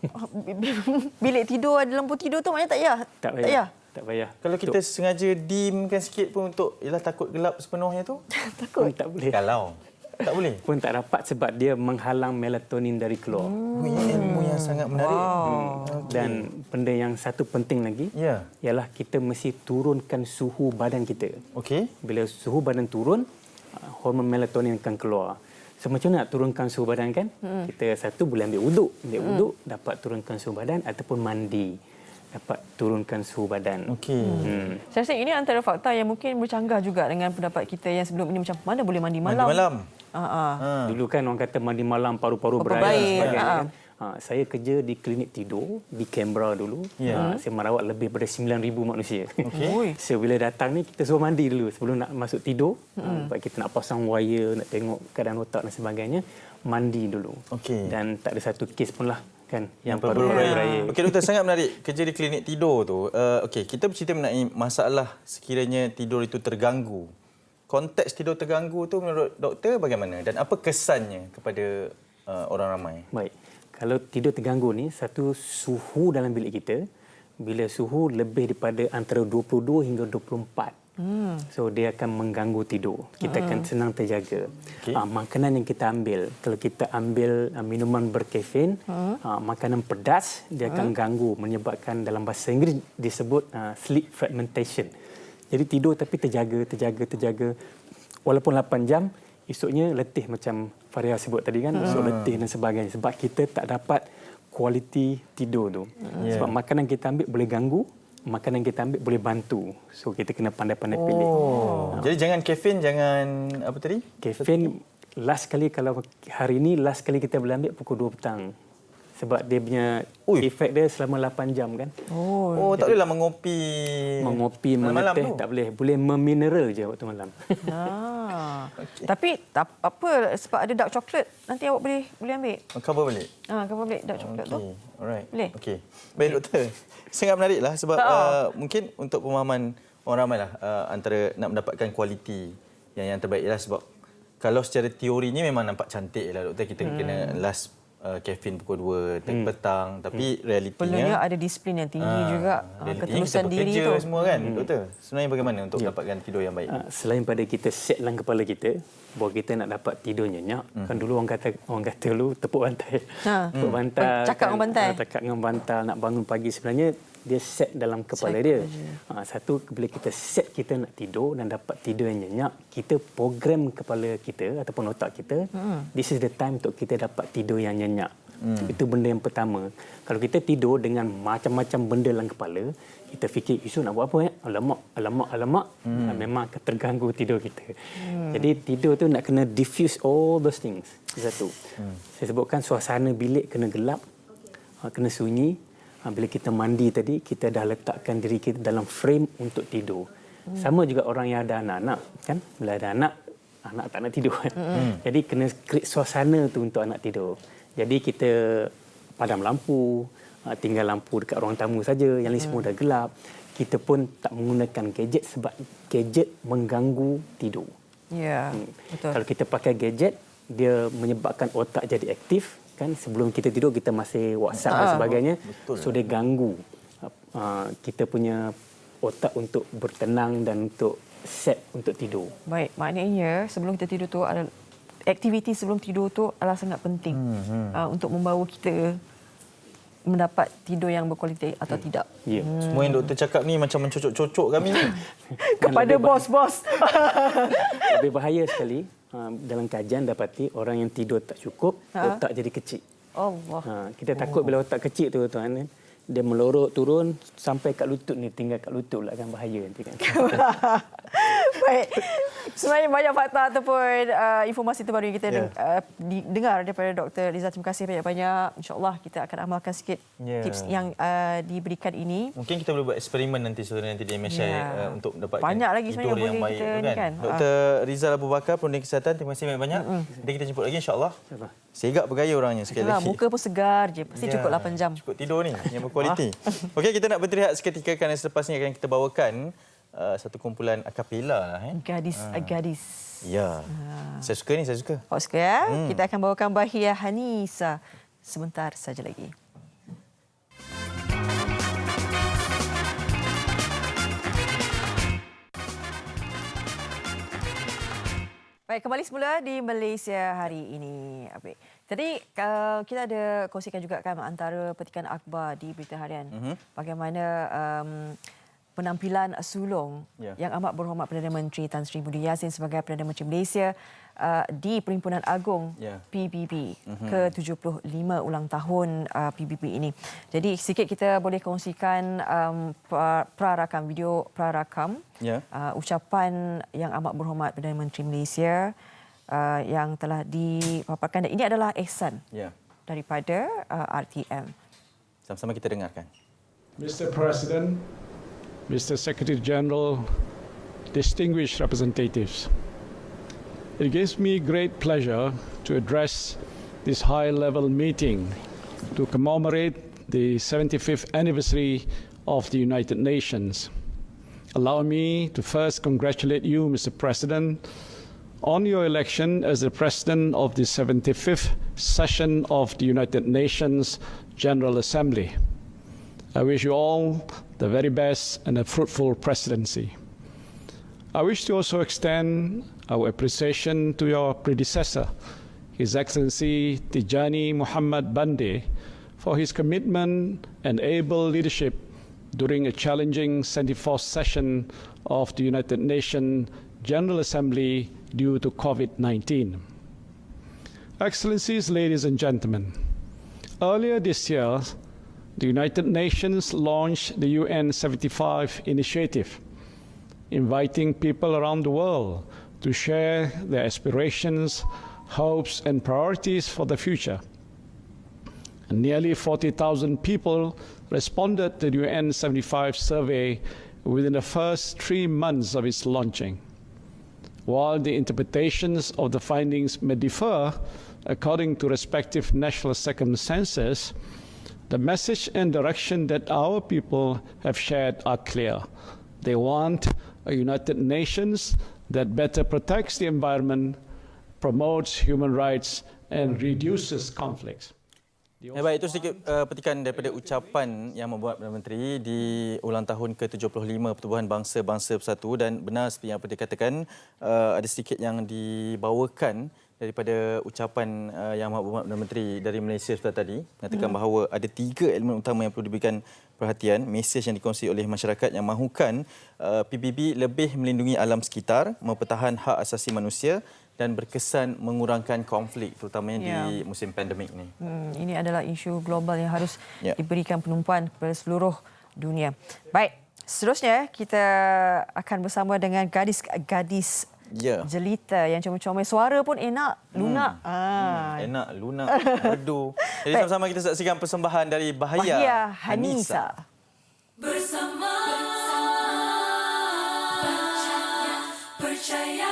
bilik tidur ada lampu tidur tu maknanya tak payah. Tak payah. Kalau kita sengaja dimkan sikit pun untuk takut gelap sepenuhnya tu? Takut. Tak boleh. Kalau tak boleh. Pun tak dapat sebab dia menghalang melatonin dari keluar. Ilmu yang sangat menarik. Dan benda yang satu penting lagi ialah kita mesti turunkan suhu badan kita. Bila suhu badan turun, hormon melatonin akan keluar. So macam mana nak turunkan suhu badan kan? Kita satu boleh ambil wuduk. Dapat turunkan suhu badan, ataupun mandi. Dapat turunkan suhu badan. Saya rasa ini antara fakta yang mungkin bercanggah juga dengan pendapat kita yang sebelum ini, macam mana boleh mandi malam. Dulu kan orang kata mandi malam paru-paru berair. Saya kerja di klinik tidur di Canberra dulu. Saya merawat lebih daripada 9,000 manusia. So bila datang ni kita suruh mandi dulu sebelum nak masuk tidur. Sebab kita nak pasang wire, nak tengok keadaan otak dan sebagainya, mandi dulu. Dan tak ada satu kes pun lah kan yang paru-paru berair. Okey doktor, sangat menarik kerja di klinik tidur tu. Okey, kita bercerita mengenai masalah sekiranya tidur itu terganggu. konteks tidur terganggu tu menurut doktor bagaimana dan apa kesannya kepada orang ramai? Baik. Kalau tidur terganggu ni, satu suhu dalam bilik kita, bila suhu lebih daripada antara 22 hingga 24. So dia akan mengganggu tidur. Kita akan senang terjaga. Makanan yang kita ambil, kalau kita ambil minuman berkafein, makanan pedas, dia akan ganggu, menyebabkan dalam bahasa Inggeris disebut sleep fragmentation. Jadi tidur tapi terjaga. Walaupun 8 jam, esoknya letih macam Faria sebut tadi kan, esok letih dan sebagainya. Sebab kita tak dapat kualiti tidur tu. Sebab makanan kita ambil boleh ganggu, makanan kita ambil boleh bantu. So kita kena pandai-pandai pilih. Jadi jangan kafein, jangan apa tadi? Kafein last kali, kalau hari ni last kali kita boleh ambil pukul 2 petang. Sebab dia punya efek dia selama 8 jam kan. Tak bolehlah mengopi meneteh, tak boleh. Boleh memineral je waktu malam. Tapi tak apa, sebab ada dark chocolate, nanti awak boleh ambil. Cover balik? Cover balik dark chocolate tu. Alright. Boleh? Okey. Baik doktor. Sangat menariklah sebab mungkin untuk pemahaman orang ramailah antara nak mendapatkan kualiti yang terbaik lah, sebab kalau secara teorinya memang nampak cantik lah doktor, kita kena last kafein pukul 2 petang, tapi realitinya perlunya ada disiplin yang tinggi juga, ketulusan diri tu semua kan doktor. Sebenarnya bagaimana untuk mendapatkan tidur yang baik? Selain pada kita set dalam kepala kita bahawa kita nak dapat tidur nyenyak, kan dulu orang kata dulu tepuk bantal. Tepuk bantal. Cakap dengan bantal. Cakap dengan bantal nak bangun pagi, sebenarnya dia set dalam kepala dia. Satu, bila kita set kita nak tidur dan dapat tidur yang nyenyak, kita program kepala kita ataupun otak kita, this is the time untuk kita dapat tidur yang nyenyak. Itu benda yang pertama. Kalau kita tidur dengan macam-macam benda dalam kepala, kita fikir esok nak buat apa alamak, memang akan terganggu tidur kita. Jadi tidur tu nak kena diffuse all those things. Satu. Saya sebutkan suasana bilik kena gelap, kena sunyi. Bila kita mandi tadi, kita dah letakkan diri kita dalam frame untuk tidur. Sama juga orang yang ada anak-anak, kan? Bila ada anak tak nak tidur. Jadi kena create suasana tu untuk anak tidur. Jadi kita padam lampu, tinggal lampu dekat ruang tamu saja, yang lain semua dah gelap. Kita pun tak menggunakan gadget sebab gadget mengganggu tidur. Ya, betul. Kalau kita pakai gadget, dia menyebabkan otak jadi aktif. Kan sebelum kita tidur kita masih WhatsApp dan sebagainya, so dia ganggu kita punya otak untuk bertenang dan untuk set untuk tidur. Baik, maknanya sebelum kita tidur tu ada aktiviti sebelum tidur tu adalah sangat penting untuk membawa kita mendapat tidur yang berkualiti atau tidak. Semua yang doktor cakap ni macam mencocok-cocok kami ni. Kepada bos-bos. Lebih bahaya sekali. Dalam kajian dapati orang yang tidur tak cukup, otak jadi kecil. Allah. Kita takut bila otak kecil tu tuan, dia melorot turun sampai kat lutut ni, tinggal kat lutut pula kan, bahaya nanti kan. Baik. Sebenarnya banyak fakta ataupun informasi terbaru yang kita dengar daripada Dr. Liza. Terima kasih banyak-banyak. InsyaAllah kita akan amalkan sikit tips yang diberikan ini. Mungkin kita boleh buat eksperimen nanti saudara nanti di MSI untuk dapatkan banyak lagi tidur yang baik kan. Dr. Rizal Abu Bakar, Perunding Kesihatan, terima kasih banyak-banyak. Nanti kita jemput lagi insyaAllah. Segak bergaya orangnya sekali lagi. Muka pun segar je. Pasti cukup 8 jam. Cukup tidur ni yang berkualiti. Okey, kita nak berteriak seketika kerana selepas ni akan kita bawakan satu kumpulan akapela lah. Gadis. Ya. Saya suka ni, saya suka. Awak suka ya? Kita akan bawakan Bahia Hanisa sebentar saja lagi. Baik, kembali semula di Malaysia hari ini. Tadi kita ada kongsikan juga kan antara petikan akhbar di Berita Harian. Bagaimana penampilan sulung yang amat berhormat Perdana Menteri Tan Sri Budi Yassin sebagai Perdana Menteri Malaysia di Perhimpunan Agong PBB ke-75 ulang tahun PBB ini. Jadi sedikit kita boleh kongsikan video prarakam ucapan yang amat berhormat Perdana Menteri Malaysia yang telah dipaparkan, dan ini adalah ihsan daripada RTM. Sama-sama kita dengarkan. Mr. President, Mr. Secretary General, distinguished representatives, it gives me great pleasure to address this high-level meeting to commemorate the 75th anniversary of the United Nations. Allow me to first congratulate you, Mr. President, on your election as the President of the 75th session of the United Nations General Assembly. I wish you all the very best and a fruitful presidency. I wish to also extend our appreciation to your predecessor, His Excellency Tijani Muhammad Bande, for his commitment and able leadership during a challenging 74th session of the United Nations General Assembly due to COVID-19. Excellencies, ladies and gentlemen, earlier this year, the United Nations launched the UN 75 initiative, inviting people around the world to share their aspirations, hopes, and priorities for the future. And nearly 40,000 people responded to the UN 75 survey within the first 3 months of its launching. While the interpretations of the findings may differ according to respective national circumstances, the message and direction that our people have shared are clear. They want a United Nations that better protects the environment, promotes human rights, and reduces conflicts. Baik, itu sedikit petikan daripada ucapan yang membuat Perdana Menteri di ulang tahun ke-75 Pertubuhan Bangsa-Bangsa Bersatu, dan benar seperti yang Perdana katakan, ada sedikit yang dibawakan daripada ucapan yang berhormat Perdana Menteri dari Malaysia sebentar tadi, mengatakan bahawa ada 3 elemen utama yang perlu diberikan perhatian, mesej yang dikongsi oleh masyarakat yang mahukan PBB lebih melindungi alam sekitar, mempertahan hak asasi manusia dan berkesan mengurangkan konflik terutamanya di musim pandemik ini. Ini adalah isu global yang harus diberikan penumpuan kepada seluruh dunia. Baik, seterusnya kita akan bersama dengan gadis-gadis jelita yang comel-comel, suara pun enak, lunak. Enak, lunak, merdu. Jadi sama-sama kita saksikan persembahan dari Bahia Hanisa. Bersama percaya.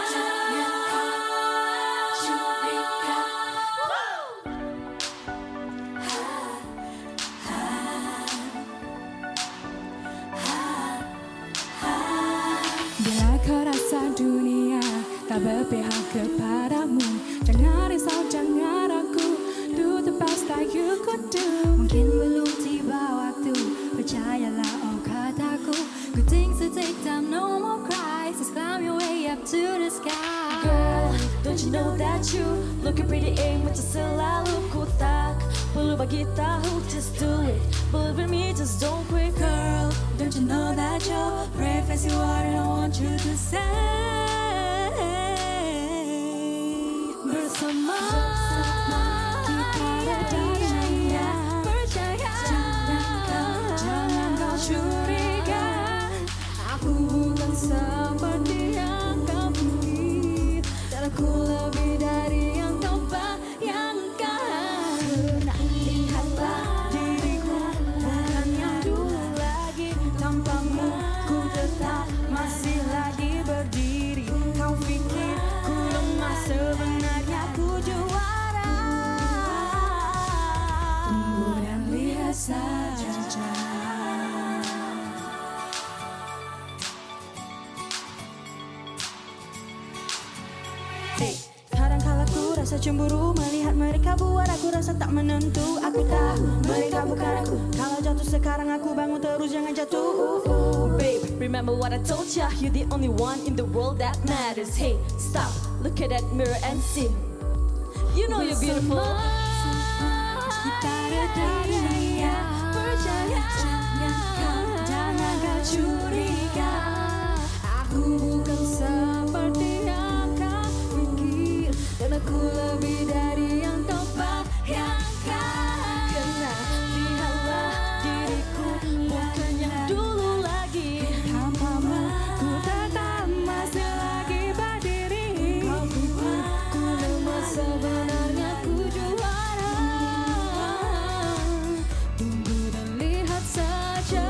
Bila kau rasa dunia tak berpihak kepadamu, jangan risau, jangan ragu, do the best that you could do. Mungkin belum tiba waktu, percayalah oh kataku. Good things to take time, no more cries, just climb your way up to the sky. Girl, don't you know that you looking pretty macam selalu ku tak perlu bagi tahu, just do it. Believe in me, just don't quit, girl. Don't you know that you're brave as you are, and I want you to say bersama kita berdaya, percaya, jangan kau curiga, aku bukan seperti yang kau pikir, dan aku lebih dari yang kau bayangkan. Lihatlah diriku, bukan yang dulu lagi, tanpamu ku tetap masih lagi berdiri. Kau pikir ku lemah, sebenarnya ku juara. Tunggu dan lihat saja. Kadang-kala ku rasa cemburu melihat mereka, buat aku rasa tak menentu. Aku tahu mereka bukan aku, kalau jatuh sekarang aku bangun terus, jangan jatuh. Babe, remember what I told ya, you're the only one in the world that matters. Hey, stop, look at that mirror and see, you know you're beautiful. Kita berdaya, percaya, jangan kau curiga, aku bukan seperti yang kau pikir, dan aku lebih dari yang kau bayangkan. Karena lihatlah diriku, bukan yang dulu lagi, tanpamu ku tetap masih lagi berdiri. Kau pikir ku lemah, sebenarnya ku juara. Tunggu dan lihat saja.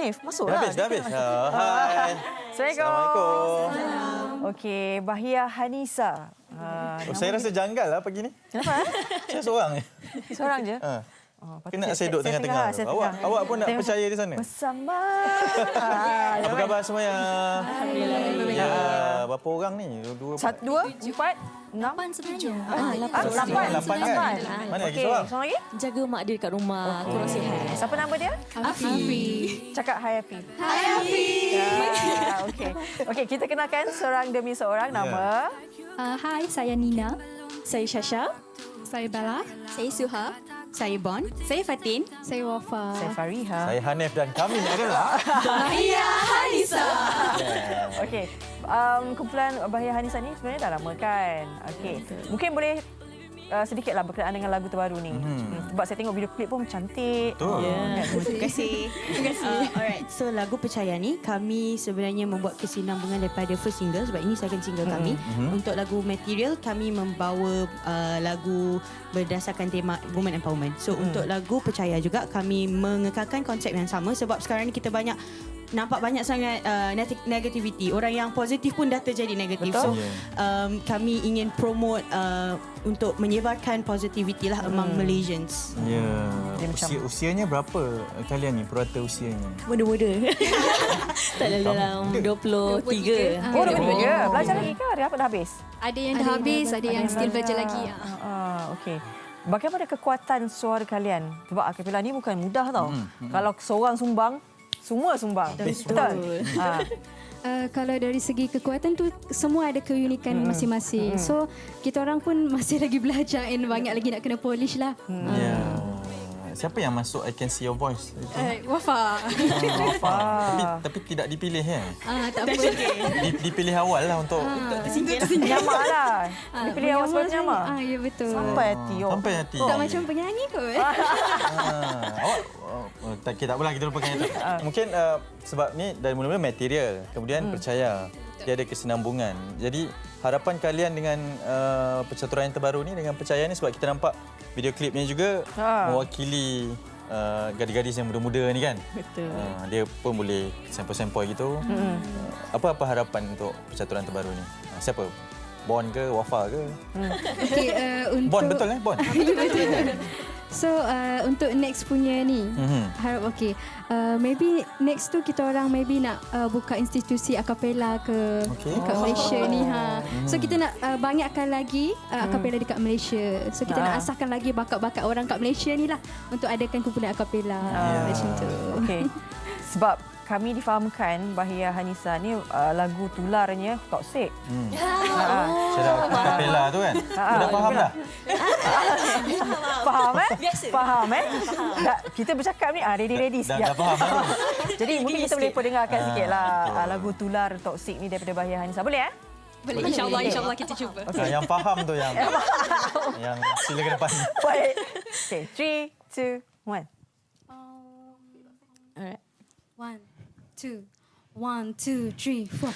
Hanif, masuklah. Dah habis. Hai. Assalamualaikum. Okey, Bahia Hanisa. Saya rasa janggal lah pagi ni. Kenapa? Saya seorang je. Seorang je? Kena saya duduk tengah-tengah. Awak pun nak percaya di sana? Bersama. Apa khabar semuanya? Alhamdulillah. Ya, berapa orang ni? 1, 2, 4, 6 sebenarnya. 8 kan? Mana lagi seorang? Seorang lagi? Jaga mak dia kat rumah. Kurang sihat. Siapa nama dia? Afi. Cakap hai Afi. Hai Afi. Okey. Okey, kita kenalkan seorang demi seorang nama. Hai, saya Nina. Saya Shasha. Saya Bella. Saya Suha. Saya Bon. Saya Fatin. Saya Wafa. Saya Fariha. Saya Hanif dan kami adalah Bahia Hanisa. Okey. Kumpulan Bahia Hanisa ni sebenarnya dah lama kan? Okey. Mungkin boleh sedikitlah berkenaan dengan lagu terbaru ni. Sebab saya tengok video klip pun cantik. Betul. Terima kasih. Alright, so lagu Percaya ni kami sebenarnya membuat kesinambungan daripada first single sebab ini second single kami. Untuk lagu Material kami membawa lagu berdasarkan tema women empowerment. So untuk lagu Percaya juga kami mengekalkan konsep yang sama sebab sekarang ni kita nampak banyak sangat negativity. Orang yang positif pun dah terjadi negatif. Betul. So kami ingin promote untuk menyebarkan positivity lah among Malaysians. Ya. Usianya berapa kalian ni? Purata usianya? Muda-muda. Tak dalam 23. Oh, 23. Belajar lagi ke? Ada apa dah habis? Ada yang dah habis, ada yang still belajar lagi. Okey. Bagaimana kekuatan suara kalian? Sebab akapela ni bukan mudah tau. Kalau seorang sumbang, semua sumbang. Betul. Kalau dari segi kekuatan tu semua ada keunikan masing-masing. So kita orang pun masih lagi belajar and banyak lagi nak kena polish lah. Siapa yang masuk I Can See Your Voice? Wafa. Tapi tidak dipilih ya? Tak apa. Dipilih awal lah untuk Nyamak lah. Dipilih awal sebab nyamak. Ya betul. Sampai hati. Sampai hati. Tak macam penyanyi kot. Awak tak apalah, kita lupakan itu. Mungkin sebab ni dari mula-mula Material, kemudian Percaya. Dia ada kesinambungan. Jadi harapan kalian dengan percaturan yang terbaru ni dengan Percaya ni, sebab kita nampak video klipnya juga mewakili gadis-gadis yang muda-muda ni kan. Betul. Dia pun boleh sempoi-sempoi gitu. Apa harapan untuk percaturan terbaru ni? Siapa? Bon ke Wafa ke? Okay, untuk Bon betul Bon? Betul. So untuk next punya ni harap maybe next tu kita orang maybe nak buka institusi akapela ke dekat Malaysia ni So kita nak banyakkan lagi akapela dekat Malaysia. So kita nak asahkan lagi bakat-bakat orang kat Malaysia ni lah untuk adakan kumpulan akapela macam tu. Okey. Sebab kami difahamkan Bahia Hanisa ni lagu tularnya toksik. Saya dah akapela tu kan? Dah faham dah? Faham Faham Kita bercakap ni ready Dah faham dah. Jadi mungkin kita boleh perdengarkan sikitlah lagu tular toksik ni daripada Bahia Hanisa. Boleh Boleh, insyaAllah kita cuba. Yang faham tu yang sila ke depan. Baik. Okay, 3, 2, 1. Alright. 1, 2, 3, 4.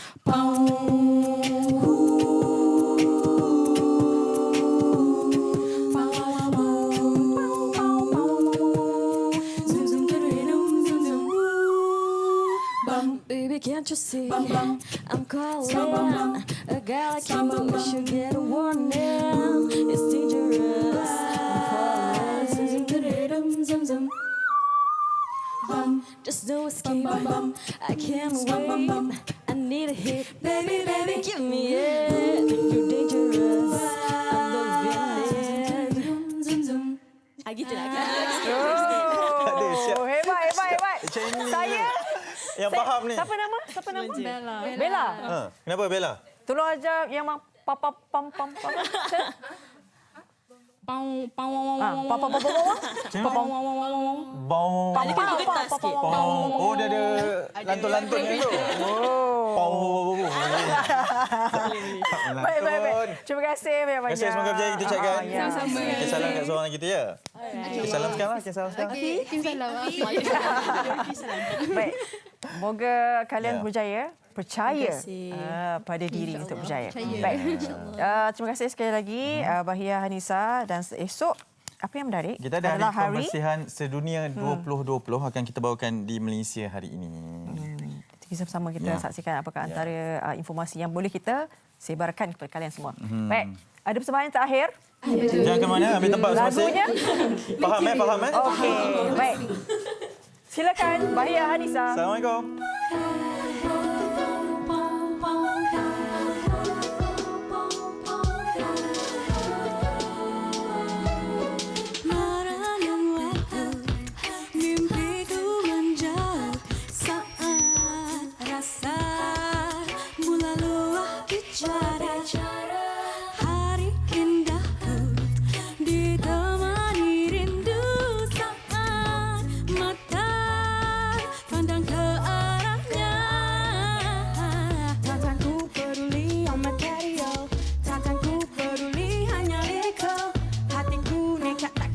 Baby, can't you see? I'm calling a girl like you should get a warning. It's dangerous. I'm calling. Just no escape. I can't wait. I need a hit. Baby, give me it. You're dangerous. I'm loving it. Gitu lah. Hebat. Saya yang faham ni. Siapa nama? Bella. Kenapa Bella? Tolong ajar yang pam. Oh, dia ada lantun-lantun gitu. Baik. Terima kasih banyak-banyak. Terima kasih, semoga berjaya kita cakap. Sama-sama. Kita salam kat seorang kita ya. Kita salam sekarang. Baik. Moga kalian berjaya. Percaya pada diri untuk berjaya. Baik. Terima kasih sekali lagi Bahia Hanisa, dan esok apa yang menarik Kita ada adalah Hari Pembersihan Sedunia 2020 akan kita bawakan di Malaysia hari ini. Kita bersama kita saksikan apakah antara informasi yang boleh kita sebarkan kepada kalian semua. Baik, ada persembahan yang terakhir. Jangan ke mana, ambil tempat masing-masing. Lagunya? Faham? Okey, baik. Silakan Bahia Hanisa. Assalamualaikum.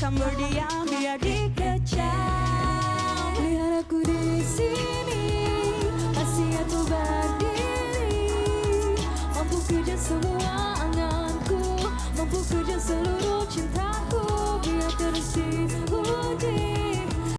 Berdiam biar dikecam. Lihat aku di sini, masih aku berdiri, mampu kerja semua anganku, mampu kerja seluruh